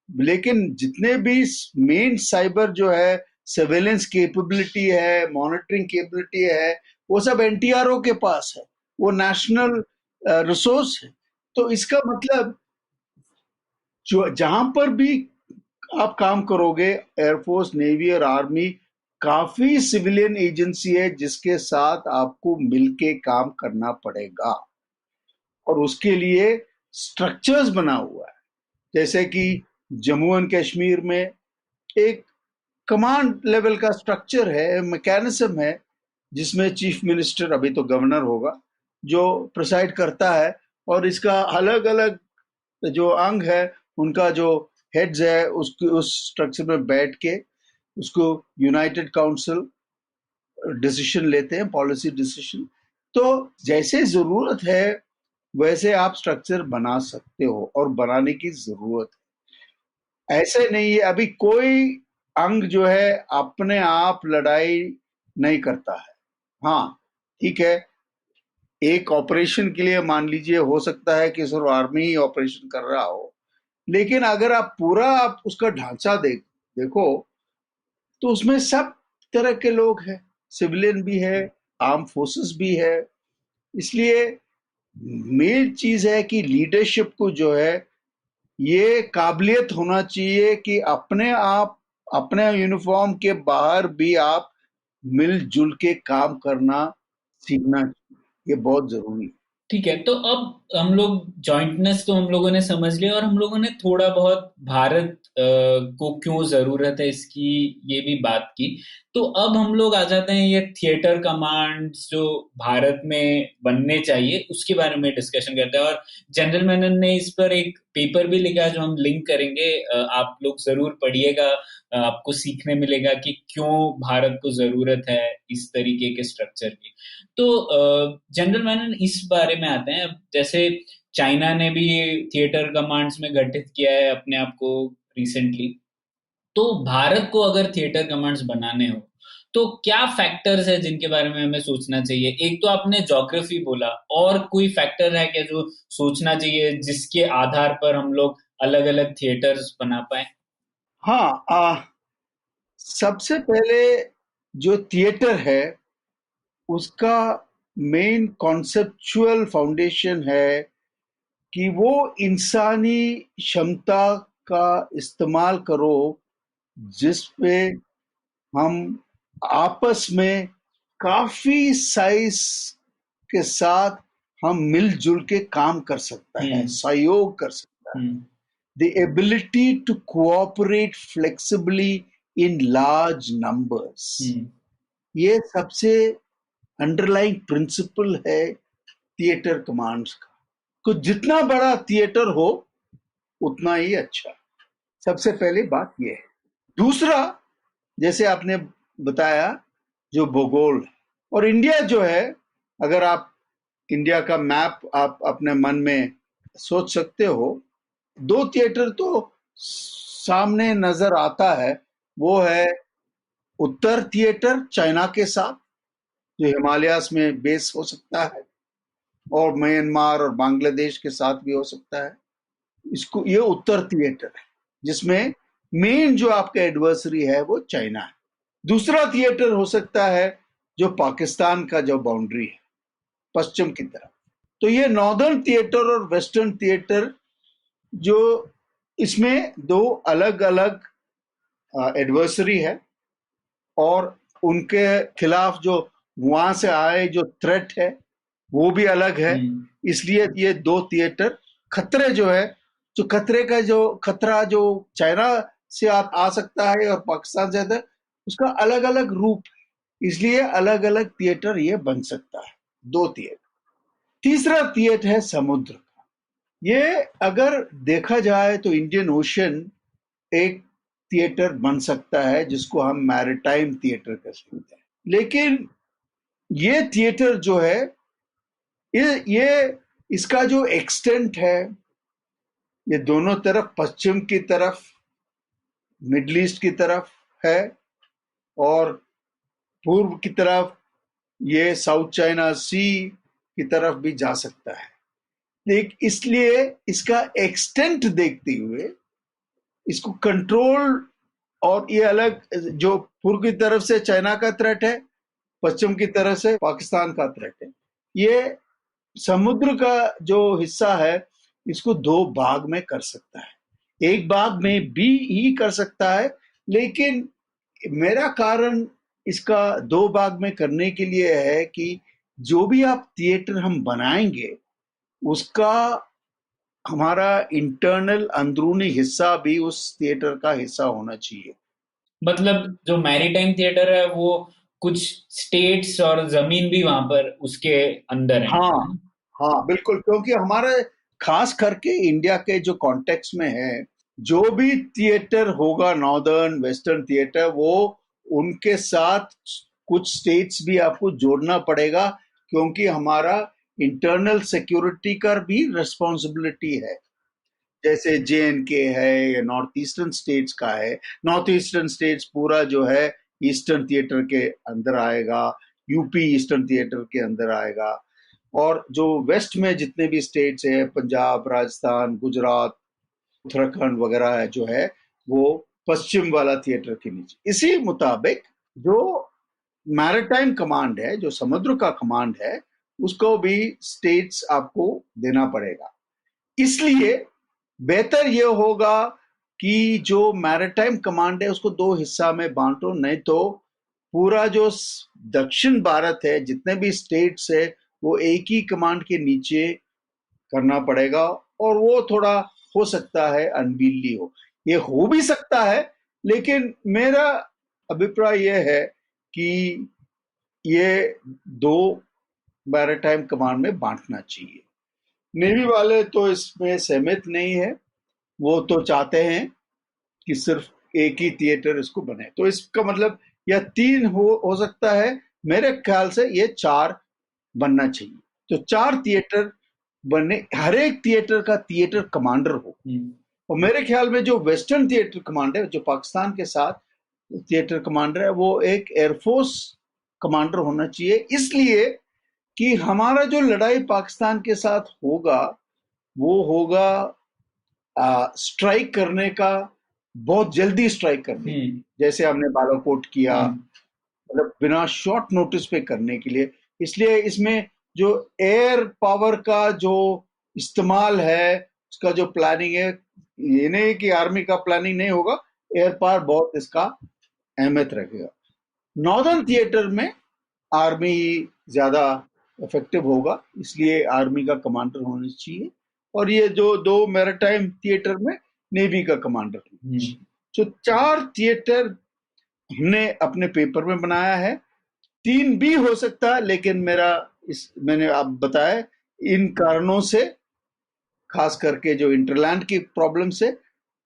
लेकिन जितने भी मेन साइबर जो है, सर्वेलेंस कैपेबिलिटी है, मॉनिटरिंग कैपेबिलिटी है, वो सब एनटीआरओ के पास है, वो नेशनल रिसोर्स है। तो इसका मतलब जो जहां पर भी आप काम करोगे, एयरफोर्स, नेवी और आर्मी काफी सिविलियन एजेंसी है जिसके साथ आपको मिलके काम करना पड़ेगा, और उसके लिए स्ट्रक्चर्स बना हुआ है। जैसे कि जम्मू एंड कश्मीर में एक कमांड लेवल का स्ट्रक्चर है, मैकेनिज्म है, जिसमें चीफ मिनिस्टर, अभी तो गवर्नर होगा, जो प्रिसाइड करता है, और इसका अलग अलग जो अंग है, उनका जो हेड्स है, उस स्ट्रक्चर में बैठ के उसको यूनाइटेड काउंसिल डिसीजन लेते हैं, पॉलिसी डिसीजन। तो जैसे जरूरत है वैसे आप स्ट्रक्चर बना सकते हो, और बनाने की जरूरत है। ऐसे नहीं है अभी कोई अंग जो है अपने आप लड़ाई नहीं करता है। हाँ, ठीक है, एक ऑपरेशन के लिए मान लीजिए हो सकता है कि सिर्फ आर्मी ही ऑपरेशन कर रहा हो, लेकिन अगर आप उसका ढांचा देखो तो उसमें सब तरह के लोग हैं, सिविलियन भी है, आर्म फोर्सेस भी है। इसलिए मेन चीज है कि लीडरशिप को जो है ये काबिलियत होना चाहिए कि अपने आप, अपने यूनिफॉर्म के बाहर भी आप मिलजुल के काम करना सीखना चाहिए, ये बहुत जरूरी है। ठीक है। तो अब हम लोग जॉइंटनेस तो हम लोगों ने समझ लिया, और हम लोगों ने थोड़ा बहुत भारत को क्यों जरूरत है इसकी ये भी बात की। तो अब हम लोग आ जाते हैं ये थिएटर कमांड्स जो भारत में बनने चाहिए उसके बारे में डिस्कशन करते हैं। और जनरल मैनन ने इस पर एक पेपर भी लिखा है जो हम लिंक करेंगे, आप लोग जरूर पढ़िएगा। आपको सीखने मिलेगा कि क्यों भारत को जरूरत है इस तरीके के स्ट्रक्चर की। तो जनरल मैनन इस बारे में आते हैं। अब जैसे चाइना ने भी थिएटर कमांड्स में गठित किया है अपने आप को रिसेंटली। तो भारत को अगर थिएटर कमांड्स बनाने हो तो क्या फैक्टर्स है जिनके बारे में हमें सोचना चाहिए? एक तो आपने ज्योग्राफी बोला, और कोई फैक्टर है क्या जो सोचना चाहिए जिसके आधार पर हम लोग अलग अलग थिएटर्स बना पाए? हाँ, सबसे पहले जो थिएटर है उसका मेन कॉन्सेप्चुअल फाउंडेशन है कि वो इंसानी क्षमता का इस्तेमाल करो जिस पे हम आपस में काफी साइज के साथ हम मिलजुल के काम कर सकता है, सहयोग कर सकता है। The ability to cooperate flexibly in large numbers, ये सबसे अंडरलाइंग प्रिंसिपल है थिएटर कमांड्स का। तो जितना बड़ा थिएटर हो उतना ही अच्छा, सबसे पहले बात यह है। दूसरा, जैसे आपने बताया जो भूगोल है। और इंडिया जो है, अगर आप इंडिया का मैप आप अपने मन में सोच सकते हो, 2 थिएटर तो सामने नजर आता है। वो है उत्तर थिएटर चाइना के साथ, जो हिमालयास में बेस हो सकता है, और म्यांमार और बांग्लादेश के साथ भी हो सकता है। इसको ये उत्तर थिएटर है, जिसमें मेन जो आपका एडवर्सरी है वो चाइना है। दूसरा थिएटर हो सकता है जो पाकिस्तान का जो बाउंड्री है पश्चिम की तरफ। तो ये नॉर्दर्न थिएटर और वेस्टर्न थिएटर, जो इसमें 2 अलग अलग एडवर्सरी है, और उनके खिलाफ जो वहां से आए जो थ्रेट है वो भी अलग है। इसलिए ये 2 थिएटर खतरे जो है, जो खतरे का जो खतरा जो चाइना से आ सकता है और पाकिस्तान से आता है, उसका अलग अलग रूप है। इसलिए अलग अलग थिएटर ये बन सकता है, 2 थिएटर। तीसरा थिएटर है समुद्र का। ये अगर देखा जाए तो इंडियन ओशन एक थिएटर बन सकता है, जिसको हम मैरिटाइम थिएटर कह सकते हैं। लेकिन ये थिएटर जो है, ये इसका जो एक्सटेंट है, ये दोनों तरफ, पश्चिम की तरफ मिडल ईस्ट की तरफ है, और पूर्व की तरफ ये साउथ चाइना सी की तरफ भी जा सकता है। लेकिन इसलिए इसका एक्सटेंट देखते हुए इसको कंट्रोल, और ये अलग, जो पूर्व की तरफ से चाइना का थ्रेट है, पश्चिम की तरफ से पाकिस्तान का थ्रेट है। ये समुद्र का जो हिस्सा है, इसको 2 भाग में कर सकता है। एक भाग में भी ही कर सकता है, लेकिन मेरा कारण इसका 2 भाग में करने के लिए है कि जो भी आप थिएटर हम बनाएंगे, उसका हमारा इंटरनल अंदरूनी हिस्सा भी उस थिएटर का हिस्सा होना चाहिए। मतलब जो मैरीटाइम थिएटर है वो कुछ स्टेट्स और जमीन भी वहां पर उसके अंदर है। हाँ हाँ, बिल्कुल, क्योंकि हमारे खास करके इंडिया के जो कॉन्टेक्स्ट में है, जो भी थिएटर होगा नॉर्दर्न वेस्टर्न थिएटर, वो उनके साथ कुछ स्टेट्स भी आपको जोड़ना पड़ेगा, क्योंकि हमारा इंटरनल सिक्योरिटी का भी रिस्पॉन्सिबिलिटी है। जैसे JNK है, या नॉर्थ ईस्टर्न स्टेट्स का है। नॉर्थ ईस्टर्न स्टेट्स पूरा जो है ईस्टर्न थिएटर के अंदर आएगा, यूपी ईस्टर्न थिएटर के अंदर आएगा, और जो वेस्ट में जितने भी स्टेट्स है, पंजाब, राजस्थान, गुजरात, उत्तराखंड वगैरह है, जो है वो पश्चिम वाला थिएटर के नीचे। इसी मुताबिक जो मैरिटाइम कमांड है, जो समुद्र का कमांड है, उसको भी स्टेट्स आपको देना पड़ेगा। इसलिए बेहतर यह होगा कि जो मैरिटाइम कमांड है उसको 2 हिस्सा में बांटो, नहीं तो पूरा जो दक्षिण भारत है, जितने भी स्टेट्स है, वो एक ही कमांड के नीचे करना पड़ेगा, और वो थोड़ा हो सकता है अनविली हो। ये हो भी सकता है, लेकिन मेरा अभिप्राय यह है कि ये 2 मैरिटाइम कमांड में बांटना चाहिए। नेवी वाले तो इसमें सहमत नहीं है, वो तो चाहते हैं कि सिर्फ एक ही थिएटर इसको बने। तो इसका मतलब या 3 हो सकता है, मेरे ख्याल से ये 4 बनना चाहिए। तो 4 थिएटर बनने, हर एक थिएटर का थिएटर कमांडर हो। और मेरे ख्याल में जो वेस्टर्न थिएटर कमांडर, जो पाकिस्तान के साथ थिएटर कमांडर है, वो एक एयरफोर्स कमांडर होना चाहिए, इसलिए कि हमारा जो लड़ाई पाकिस्तान के साथ होगा, वो होगा स्ट्राइक करने का, बहुत जल्दी स्ट्राइक करने, जैसे हमने बालाकोट किया, मतलब बिना शॉर्ट नोटिस पे करने के लिए। इसलिए इसमें जो एयर पावर का जो इस्तेमाल है, उसका जो प्लानिंग है, ये नहीं कि आर्मी का प्लानिंग नहीं होगा, एयर पावर बहुत इसका अहमियत रखेगा। नॉर्दर्न थिएटर में आर्मी ज्यादा इफेक्टिव होगा, इसलिए आर्मी का कमांडर होना चाहिए, और ये जो 2 मैरिटाइम थिएटर में नेवी का कमांडर। तो 4 थिएटर हमने अपने पेपर में बनाया है। 3 भी हो सकता है, लेकिन मैंने आप बताया, इन कारणों से, खास करके जो इंटरलैंड की प्रॉब्लम से,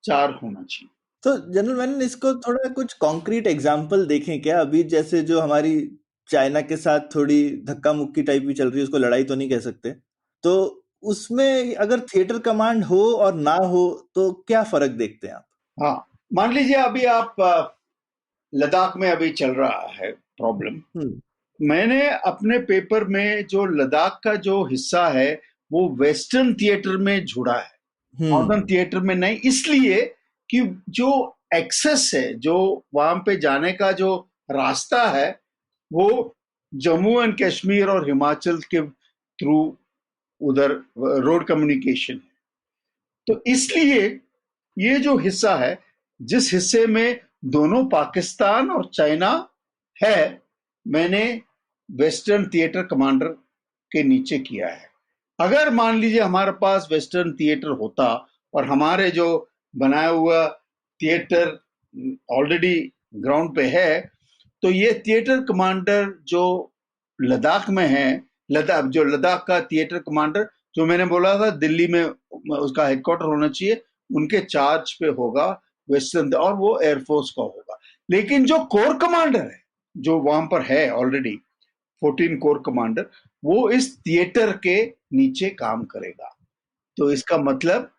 4 होना चाहिए। तो जनरल मैनन, इसको थोड़ा कुछ कॉन्क्रीट एग्जांपल देखें क्या? अभी जैसे जो हमारी चाइना के साथ थोड़ी धक्का मुक्की टाइप भी चल रही है, उसको लड़ाई तो नहीं कह सकते, तो उसमें अगर थिएटर कमांड हो और ना हो तो क्या फर्क देखते हैं आप? हाँ, मान लीजिए अभी आप लद्दाख में अभी चल रहा है प्रॉब्लम। मैंने अपने पेपर में जो लद्दाख का जो हिस्सा है वो वेस्टर्न थिएटर में जुड़ा है, नॉर्दर्न थिएटर में नहीं, इसलिए कि जो एक्सेस है, जो वहां पे जाने का जो रास्ता है वो जम्मू एंड कश्मीर और हिमाचल के थ्रू उधर रोड कम्युनिकेशन है। तो इसलिए ये जो हिस्सा है, जिस हिस्से में दोनों पाकिस्तान और चाइना है, मैंने वेस्टर्न थिएटर कमांडर के नीचे किया है। अगर मान लीजिए हमारे पास वेस्टर्न थिएटर होता और हमारे जो बनाया हुआ थिएटर ऑलरेडी ग्राउंड पे है, तो ये थिएटर कमांडर जो लद्दाख में है, लद्दाख का थिएटर कमांडर जो मैंने बोला था दिल्ली में उसका हेडक्वार्टर होना चाहिए, उनके चार्ज पे होगा वेस्टर्न, और वो एयरफोर्स का होगा। लेकिन जो कोर कमांडर है जो वहां पर है ऑलरेडी 14 कोर कमांडर, वो इस थिएटर के नीचे काम करेगा। तो इसका मतलब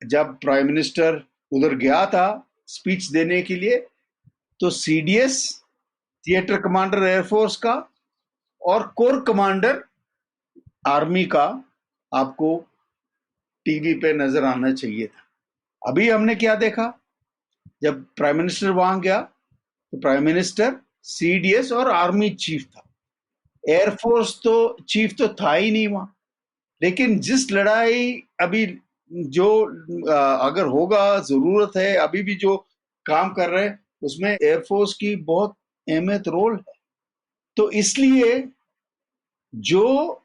जब प्राइम मिनिस्टर उधर गया था स्पीच देने के लिए, तो सीडीएस थिएटर कमांडर एयरफोर्स का और कोर कमांडर आर्मी का आपको टीवी पे नजर आना चाहिए था। अभी हमने क्या देखा, जब प्राइम मिनिस्टर वहां गया तो प्राइम मिनिस्टर, सीडीएस और आर्मी चीफ था, एयरफोर्स तो चीफ तो था ही नहीं वहां। लेकिन जिस लड़ाई अभी जो अगर होगा, जरूरत है, अभी भी जो काम कर रहे हैं उसमें एयरफोर्स की बहुत अहमियत रोल है। तो इसलिए जो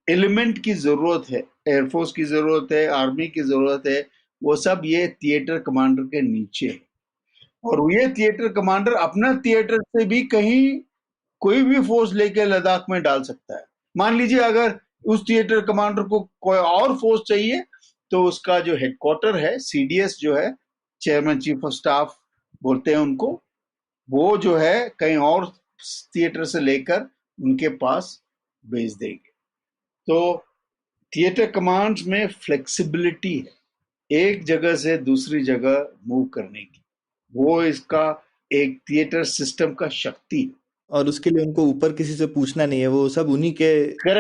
एलिमेंट की जरूरत है, एयरफोर्स की जरूरत है, आर्मी की जरूरत है, वो सब ये थिएटर कमांडर के नीचे है। और ये थिएटर कमांडर अपना थिएटर से भी कहीं कोई भी फोर्स लेके लद्दाख में डाल सकता है। मान लीजिए अगर उस थिएटर कमांडर को कोई और फोर्स चाहिए, तो उसका जो हेडक्वार्टर है, सीडीएस जो है, चेयरमैन चीफ ऑफ स्टाफ बोलते हैं उनको, वो जो है कहीं और थिएटर से लेकर उनके पास भेज देंगे। तो थिएटर कमांड्स में फ्लेक्सिबिलिटी है, एक जगह से दूसरी जगह मूव करने की, वो इसका एक थिएटर सिस्टम का शक्ति है। और उसके लिए उनको ऊपर किसी से पूछना नहीं है, वो सब उन्हीं के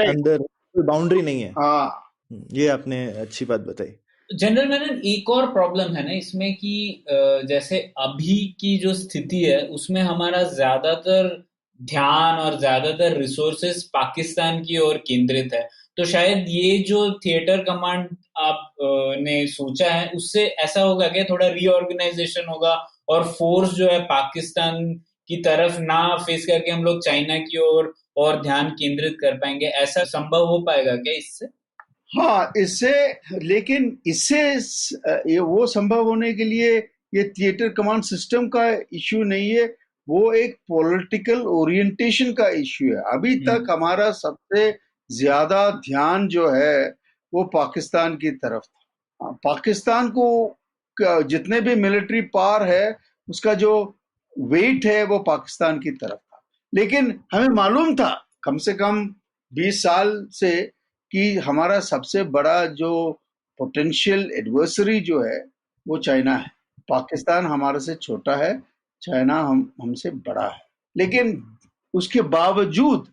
अंदर, कोई बाउंड्री नहीं है। हाँ, ये आपने अच्छी बात बताई। जनरल मैनन, एक और प्रॉब्लम है ना इसमें कि जैसे अभी की जो स्थिति है उसमें हमारा ज्यादातर ध्यान और ज्यादातर रिसोर्सेस पाकिस्तान की ओर केंद्रित है। तो शायद ये जो थिएटर कमांड आप ने सोचा है उससे ऐसा होगा कि थोड़ा रीऑर्गेनाइजेशन होगा और फोर्स जो है पाकिस्तान की तरफ ना फेस करके हम लोग चाइना की ओर और ध्यान केंद्रित कर पाएंगे। ऐसा संभव हो पाएगा क्या इससे? हाँ, इससे, लेकिन इससे ये वो संभव होने के लिए ये थिएटर कमांड सिस्टम का इश्यू नहीं है, वो एक पॉलिटिकल ओरिएंटेशन का इश्यू है। अभी तक हमारा सबसे ज्यादा ध्यान जो है वो पाकिस्तान की तरफ था। पाकिस्तान को जितने भी मिलिट्री पावर है उसका जो वेट है वो पाकिस्तान की तरफ था। लेकिन हमें मालूम था कम से कम 20 साल से कि हमारा सबसे बड़ा जो पोटेंशियल एडवर्सरी जो है वो चाइना है। पाकिस्तान हमारे से छोटा है, चाइना हमसे बड़ा है। लेकिन उसके बावजूद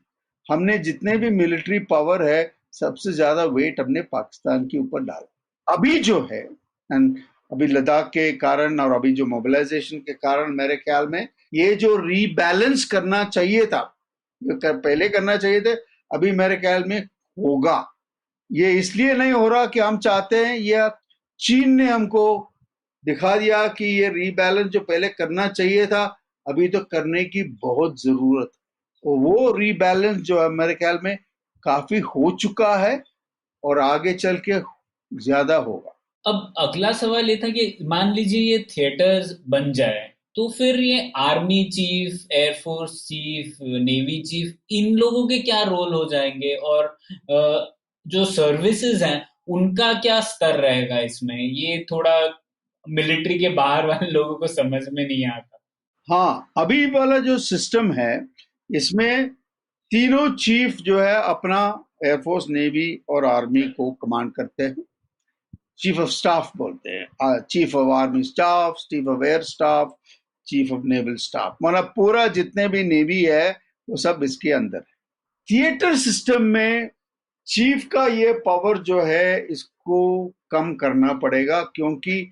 हमने जितने भी मिलिट्री पावर है सबसे ज्यादा वेट हमने पाकिस्तान के ऊपर डाला। अभी जो है, अभी लद्दाख के कारण और अभी जो मोबिलाइजेशन के कारण मेरे ख्याल में ये जो रीबैलेंस करना चाहिए था, जो पहले करना चाहिए थे, अभी मेरे ख्याल में होगा। ये इसलिए नहीं हो रहा कि हम चाहते हैं, या चीन ने हमको दिखा दिया कि ये रीबैलेंस जो पहले करना चाहिए था अभी तो करने की बहुत जरूरत है। तो वो रीबैलेंस जो है मेरे ख्याल में काफी हो चुका है और आगे चल के ज्यादा होगा। अब अगला सवाल ये था कि मान लीजिए ये थिएटर्स बन जाए तो फिर ये army chief, air force chief, navy chief, इन लोगों के क्या रोल हो जाएंगे और जो सर्विसेज हैं उनका क्या स्तर रहेगा इसमें? ये थोड़ा मिलिट्री के बाहर वाले लोगों को समझ में नहीं आता। हाँ, अभी वाला जो सिस्टम है इसमें तीनों चीफ जो है अपना एयरफोर्स, नेवी और आर्मी को कमांड करते हैं। चीफ ऑफ स्टाफ बोलते हैं, chief of army staff, chief of air staff, chief of naval staff, मतलब पूरा जितने भी नेवी है वो सब इसके अंदर है। थिएटर सिस्टम में चीफ का ये पावर जो है इसको कम करना पड़ेगा, क्योंकि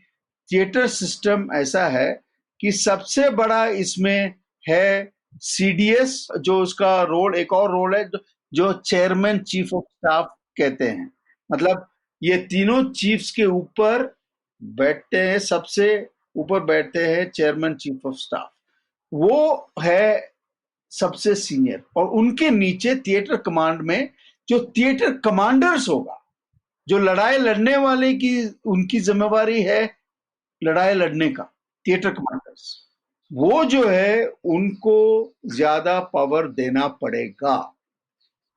थिएटर सिस्टम ऐसा है कि सबसे बड़ा इसमें है सीडीएस, जो उसका रोल, एक और रोल है जो चेयरमैन चीफ ऑफ स्टाफ कहते हैं। मतलब ये तीनों चीफ्स के ऊपर बैठते हैं, सबसे ऊपर बैठते हैं चेयरमैन चीफ ऑफ स्टाफ, वो है सबसे सीनियर। और उनके नीचे थिएटर कमांड में जो थिएटर कमांडर्स होगा, जो लड़ाई लड़ने वाले की उनकी जिम्मेवारी है लड़ाई लड़ने का, थिएटर कमांडर्स, वो जो है उनको ज्यादा पावर देना पड़ेगा।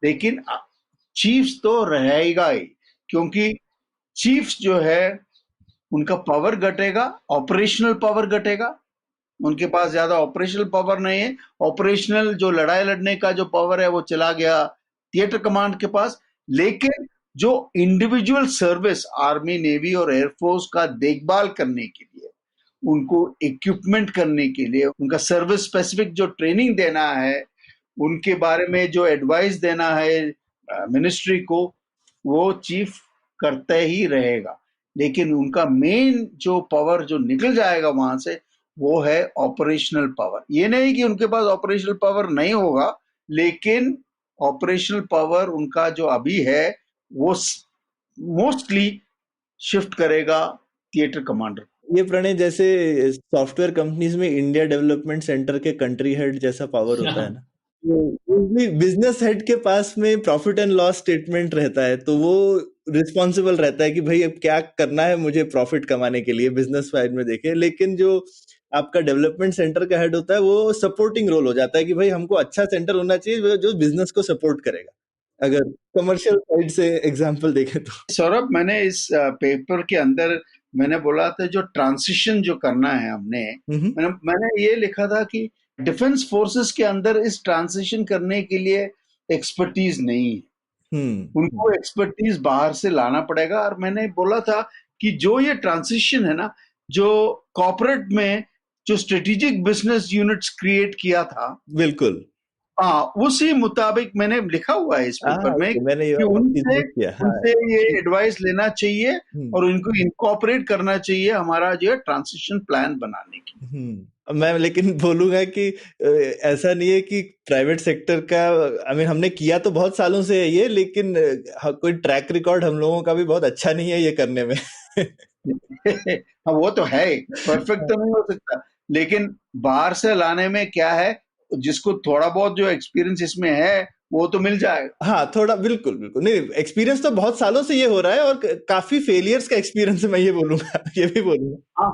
लेकिन चीफ्स तो रहेगा ही, क्योंकि चीफ्स जो है उनका पावर घटेगा, ऑपरेशनल पावर घटेगा, उनके पास ज्यादा ऑपरेशनल पावर नहीं है। ऑपरेशनल जो लड़ाई लड़ने का जो पावर है वो चला गया थिएटर कमांड के पास। लेकिन जो इंडिविजुअल सर्विस, आर्मी, नेवी और एयरफोर्स का देखभाल करने के लिए, उनको इक्विपमेंट करने के लिए, उनका सर्विस स्पेसिफिक जो ट्रेनिंग देना है, उनके बारे में जो एडवाइस देना है मिनिस्ट्री को, वो चीफ करते ही रहेगा। लेकिन उनका मेन जो पावर जो निकल जाएगा वहां से, वो है ऑपरेशनल पावर। ये नहीं कि उनके पास ऑपरेशनल पावर नहीं होगा, लेकिन ऑपरेशनल पावर उनका जो अभी है वो मोस्टली शिफ्ट करेगा थिएटर कमांडर। ये प्रणय, जैसे सॉफ्टवेयर कंपनीज में इंडिया डेवलपमेंट सेंटर के कंट्री हेड जैसा पावर होता है ना, तो बिजनेस हेड के पास में प्रॉफिट एंड लॉस स्टेटमेंट रहता है, तो वो रिस्पॉन्सिबल रहता है कि भाई अब क्या करना है मुझे प्रॉफिट कमाने के लिए, बिजनेस साइड में देखे। लेकिन जो आपका डेवलपमेंट सेंटर का हेड होता है वो सपोर्टिंग रोल हो जाता है कि भाई हमको अच्छा सेंटर होना चाहिए जो बिजनेस को सपोर्ट करेगा, अगर कमर्शियल साइड से एग्जांपल देखें तो। सौरभ, मैंने इस पेपर के अंदर मैंने बोला था जो ट्रांसिशन जो करना है हमने, मैंने ये लिखा था कि डिफेंस फोर्सेस के अंदर इस ट्रांसिशन करने के लिए एक्सपर्टीज नहीं है, उनको एक्सपर्टीज बाहर से लाना पड़ेगा। और मैंने बोला था कि जो ये ट्रांसिशन है ना, जो कॉर्पोरेट में जो स्ट्रेटेजिक बिजनेस यूनिट्स क्रिएट किया था, बिल्कुल हाँ, उसी मुताबिक मैंने लिखा हुआ है इस पेपर में कि उनसे ये एडवाइस लेना चाहिए और उनको इनकॉर्पोरेट करना चाहिए हमारा जो है ट्रांसिशन प्लान बनाने की। मैं लेकिन बोलूंगा कि ऐसा नहीं है कि प्राइवेट सेक्टर का, हमने किया तो बहुत सालों से है ये, लेकिन कोई ट्रैक रिकॉर्ड हम लोगों का भी बहुत अच्छा नहीं है ये करने में। हाँ, वो तो है, परफेक्ट तो नहीं हो सकता, लेकिन बाहर से लाने में क्या है, जिसको थोड़ा बहुत जो एक्सपीरियंस इसमें है वो तो मिल जाएगा। हाँ, थोड़ा बिल्कुल नहीं, एक्सपीरियंस तो बहुत सालों से ये हो रहा है और काफी फेलियर्स का एक्सपीरियंस मैं ये बोलूंगा, ये भी बोलूंगा। हाँ,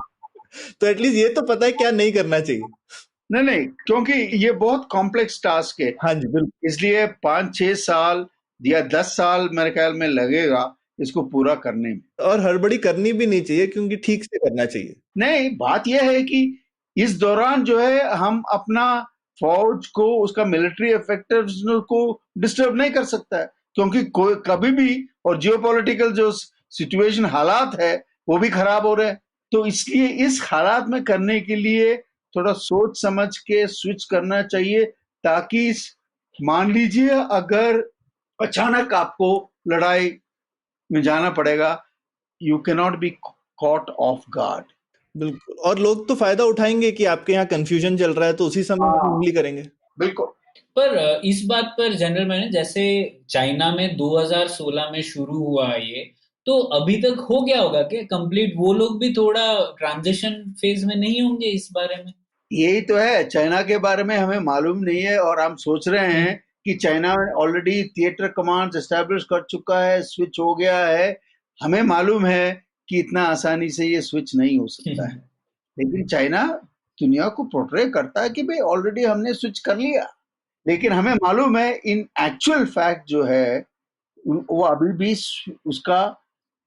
तो एटलीस्ट ये तो पता है क्या नहीं करना चाहिए। नहीं, क्योंकि ये बहुत कॉम्प्लेक्स टास्क है। हाँ जी, बिल्कुल। इसलिए 5-6 साल या 10 साल मेरे ख्याल में लगेगा इसको पूरा करने में। और हड़बड़ी करनी भी नहीं चाहिए, क्योंकि ठीक से करना चाहिए। नहीं, बात यह है कि इस दौरान जो है हम अपना फौज को, उसका मिलिट्री इफेक्टिव्स को डिस्टर्ब नहीं कर सकता है, क्योंकि कोई कभी भी, और जियोपॉलिटिकल जो सिचुएशन हालात है वो भी खराब हो रहे हैं। तो इसलिए इस हालात में करने के लिए थोड़ा सोच समझ के स्विच करना चाहिए, ताकि मान लीजिए अगर अचानक आपको लड़ाई में जाना पड़ेगा, you can not be caught off guard. बिल्कुल, और लोग तो फायदा उठाएंगे कि आपके यहाँ कंफ्यूजन चल रहा है, तो उसी समय उंगली करेंगे। बिल्कुल। पर इस बात पर जनरल मैंने, जैसे चाइना में 2016 में शुरू हुआ ये, तो अभी तक हो गया होगा क्या कंप्लीट? वो लोग भी थोड़ा ट्रांजिशन फेज में नहीं होंगे इस बारे में? यही तो है, चाइना के बारे में हमें मालूम नहीं है, और हम सोच रहे हैं कि China already theatre command establish कर चुका है, स्विच हो गया है। हमें मालूम है कि इतना आसानी से ये स्विच नहीं हो सकता है, लेकिन चाइना दुनिया को पोर्ट्रे करता है कि भाई ऑलरेडी हमने स्विच कर लिया, लेकिन हमें मालूम है इन एक्चुअल फैक्ट जो है वो अभी भी उसका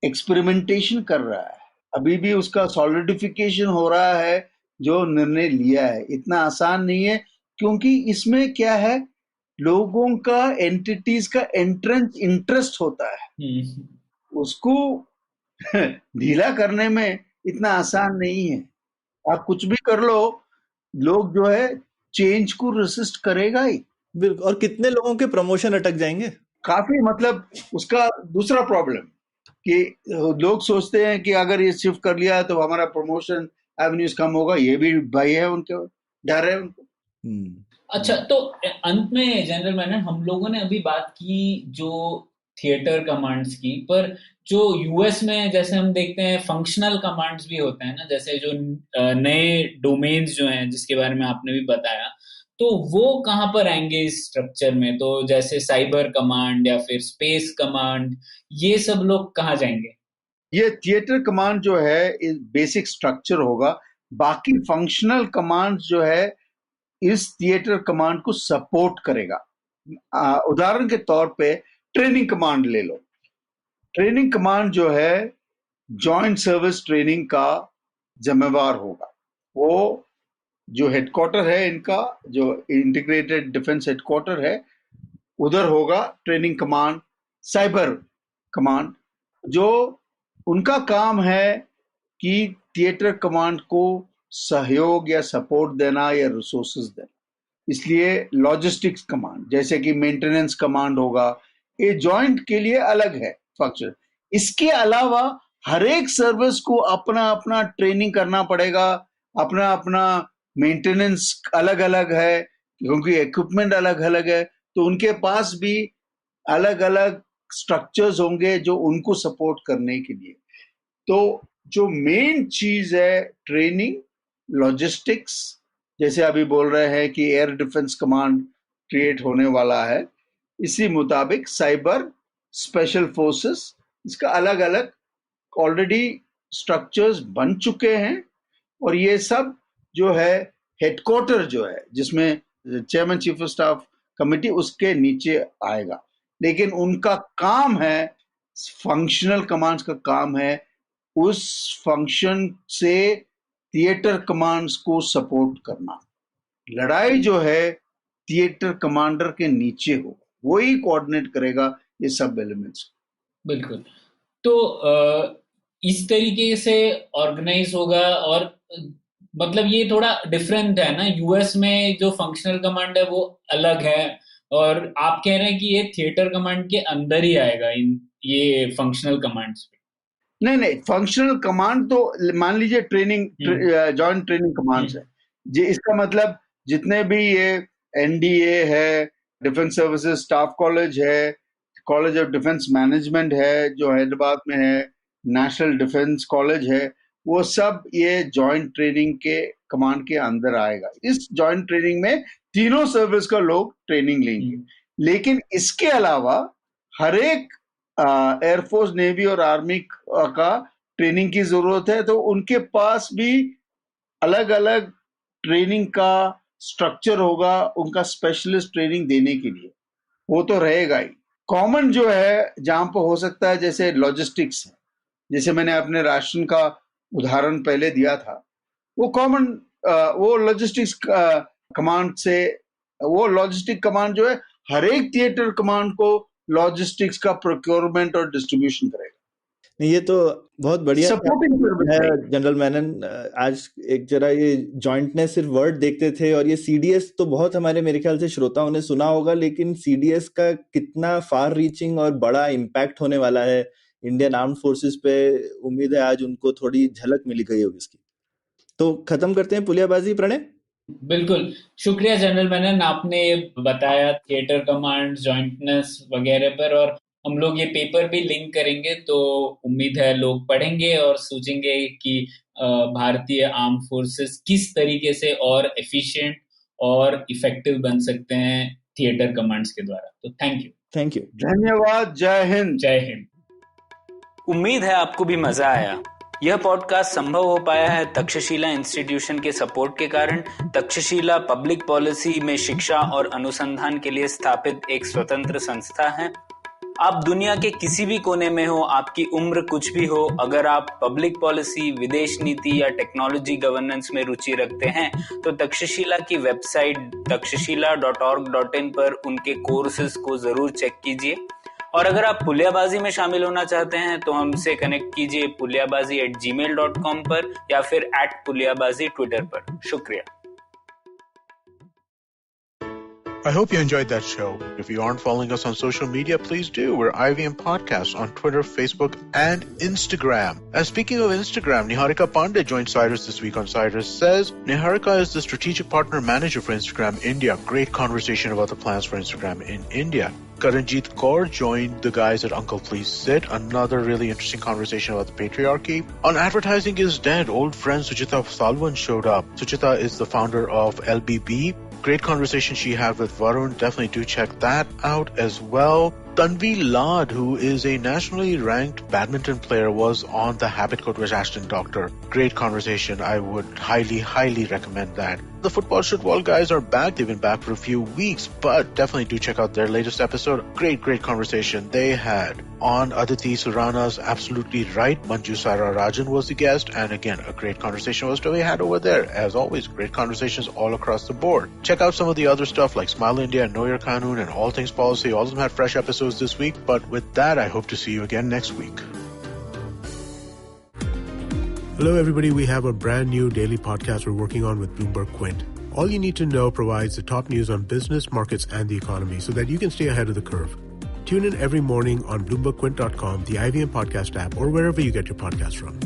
एक्सपेरिमेंटेशन कर रहा है। अभी भी उसका सॉलिडिफिकेशन हो रहा है जो निर्णय लिया है। इतना आसान नहीं है, क्योंकि इसमें क्या है, लोगों का, एंटिटीज का एंट्रेंस इंटरेस्ट होता है, उसको ढीला करने में इतना आसान नहीं है। आप कुछ भी कर लो, लोग जो है चेंज को रेसिस्ट करेगा ही। बिल्कुल। और कितने लोगों के प्रमोशन अटक जाएंगे। काफी, मतलब उसका दूसरा प्रॉब्लम कि लोग सोचते हैं कि अगर ये शिफ्ट कर लिया तो हमारा प्रमोशन एवेन्यूज कम होगा, ये भी भय है उनके, डर है उनको। अच्छा, तो अंत में जनरल मैनन, हम लोगों ने अभी बात की जो थिएटर कमांड्स की, पर जो यूएस में जैसे हम देखते हैं फंक्शनल कमांड्स भी होते हैं ना, जैसे जो नए डोमेन्स जो हैं जिसके बारे में आपने भी बताया, तो वो कहाँ पर आएंगे इस स्ट्रक्चर में? तो जैसे साइबर कमांड या फिर स्पेस कमांड, ये सब लोग कहाँ जाएंगे? ये थिएटर कमांड जो है बेसिक स्ट्रक्चर होगा, बाकी फंक्शनल कमांड जो है इस थिएटर कमांड को सपोर्ट करेगा। उदाहरण के तौर पे ट्रेनिंग कमांड ले लो। ट्रेनिंग कमांड जो है जॉइंट सर्विस ट्रेनिंग का जिम्मेवार होगा। वो जो हेडक्वार्टर है इनका, जो इंटीग्रेटेड डिफेंस हेडक्वार्टर है, उधर होगा ट्रेनिंग कमांड, साइबर कमांड, जो उनका काम है कि थिएटर कमांड को सहयोग या सपोर्ट देना या रिसोर्सेज देना। इसलिए लॉजिस्टिक्स कमांड, जैसे कि मेंटेनेंस कमांड होगा, ये जॉइंट के लिए अलग है फंक्शन। इसके अलावा हर एक सर्विस को अपना अपना ट्रेनिंग करना पड़ेगा, अपना अपना मेंटेनेंस अलग अलग है, क्योंकि इक्विपमेंट अलग अलग है, तो उनके पास भी अलग अलग स्ट्रक्चर्स होंगे जो उनको सपोर्ट करने के लिए। तो जो मेन चीज है ट्रेनिंग, लॉजिस्टिक्स, जैसे अभी बोल रहे हैं कि एयर डिफेंस कमांड क्रिएट होने वाला है, इसी मुताबिक साइबर, स्पेशल फोर्सेस, इसका अलग अलग ऑलरेडी स्ट्रक्चर्स बन चुके हैं। और ये सब जो है हेडक्वार्टर जो है, जिसमें chairman chief of staff committee उसके नीचे आएगा, लेकिन उनका काम है, फंक्शनल कमांड्स का काम है उस फंक्शन से थिएटर कमांड्स को सपोर्ट करना। लड़ाई जो है थिएटर कमांडर के नीचे हो, वो ही कोऑर्डिनेट करेगा ये सब एलिमेंट्स। बिल्कुल। तो इस तरीके से ऑर्गेनाइज होगा, और मतलब ये थोड़ा डिफरेंट है ना, यूएस में जो फंक्शनल कमांड है वो अलग है, और आप कह रहे हैं कि ये थिएटर कमांड के अंदर ही आएगा इन ये फंक्शनल कमांड्स पे। नहीं, फंक्शनल कमांड तो मान लीजिए ट्रेनिंग, जॉइंट ट्रेनिंग कमांड्स है जी। इसका मतलब जितने भी ये एनडीए है, डिफेंस सर्विसेज स्टाफ कॉलेज है, कॉलेज ऑफ डिफेंस मैनेजमेंट है जो हैदराबाद में है, नेशनल डिफेंस कॉलेज है, वो सब ये जॉइंट ट्रेनिंग के कमांड के अंदर आएगा। इस जॉइंट ट्रेनिंग में तीनों सर्विस का लोग ट्रेनिंग लेंगे। लेकिन इसके अलावा हर एक एयरफोर्स, नेवी और आर्मी का ट्रेनिंग की जरूरत है, तो उनके पास भी अलग अलग ट्रेनिंग का स्ट्रक्चर होगा उनका स्पेशलिस्ट ट्रेनिंग देने के लिए, वो तो रहेगा ही। कॉमन जो है जहां पर हो सकता है, जैसे लॉजिस्टिक्स है, जैसे मैंने अपने राशन का उदाहरण पहले दिया था, वो कॉमन, वो लॉजिस्टिक्स कमांड से, वो लॉजिस्टिक कमांड जो है हर एक थिएटर कमांड को लॉजिस्टिक्स का प्रोक्योरमेंट और डिस्ट्रीब्यूशन करेगा। ये तो बहुत बढ़िया है जनरल मैनन। आज एक जरा ये जॉइंटनेस सिर्फ वर्ड देखते थे, और ये सीडीएस तो बहुत हमारे मेरे ख्याल से श्रोताओं ने सुना होगा, लेकिन सीडीएस का कितना फार रीचिंग और बड़ा इम्पैक्ट होने वाला है इंडियन आर्म फोर्सेस पे, उम्मीद है आज उनको थोड़ी झलक मिल गई होगी इसकी। तो खत्म करते हैं पुलियाबाजी। प्रणय। बिल्कुल, शुक्रिया जनरल मैनन, आपने बताया थिएटर कमांड, जॉइंटनेस वगैरह पर, और हम लोग ये पेपर भी लिंक करेंगे, तो उम्मीद है लोग पढ़ेंगे और सोचेंगे कि भारतीय आर्म फोर्सेस किस तरीके से और एफिशिएंट और इफेक्टिव बन सकते हैं थिएटर कमांड्स के द्वारा। तो थैंक यू, धन्यवाद, जय हिंद। जय हिंद। उम्मीद है आपको भी मजा आया। यह पॉडकास्ट संभव हो पाया है तक्षशिला इंस्टीट्यूशन के सपोर्ट के कारण। तक्षशिला पब्लिक पॉलिसी में शिक्षा और अनुसंधान के लिए स्थापित एक स्वतंत्र संस्था है। आप दुनिया के किसी भी कोने में हो, आपकी उम्र कुछ भी हो, अगर आप पब्लिक पॉलिसी, विदेश नीति या टेक्नोलॉजी गवर्नेंस में रुचि रखते हैं तो तक्षशिला की वेबसाइट takshashila.org.in पर उनके कोर्सेज को जरूर चेक कीजिए। और अगर आप पुलियाबाजी में शामिल होना चाहते हैं तो हमसे कनेक्ट कीजिए puliyabazi@gmail.com पर या फिर @puliyabazi ट्विटर पर। शुक्रिया। I hope you enjoyed that show. If you aren't following us on social media, please do. We're IVM Podcasts on Twitter, Facebook, and Instagram. And speaking of Instagram, Niharika Pandey joined Cyrus this week on Cyrus Says. Niharika is the strategic partner manager for Instagram India. Great conversation about the plans for Instagram in India. Karanjeet Kaur joined the guys at Uncle Please Sit. Another really interesting conversation about the patriarchy. On Advertising is Dead, old friend Suchita Salwan showed up. Suchita is the founder of LBB. Great conversation she had with Varun. Definitely do check that out as well. Tanvi Lad, who is a nationally ranked badminton player, was on the Habit Code with Ashton Doctor. Great conversation. I would highly recommend that. The Football Football guys are back. They've been back for a few weeks, but definitely do check out their latest episode. Great conversation they had. On Aditi Surana's Absolutely Right, Manju Sara Rajan was the guest, and again, a great conversation was to be had over there. As always, great conversations all across the board. Check out some of the other stuff like Smile India and Know Your Kanun and All Things Policy. All of them had fresh episodes this week, but with that, I hope to see you again next week. Hello, everybody. We have a brand new daily podcast we're working on with Bloomberg Quint. All you need to know provides the top news on business, markets, and the economy so that you can stay ahead of the curve. Tune in every morning on BloombergQuint.com, the IVM podcast app, or wherever you get your podcasts from.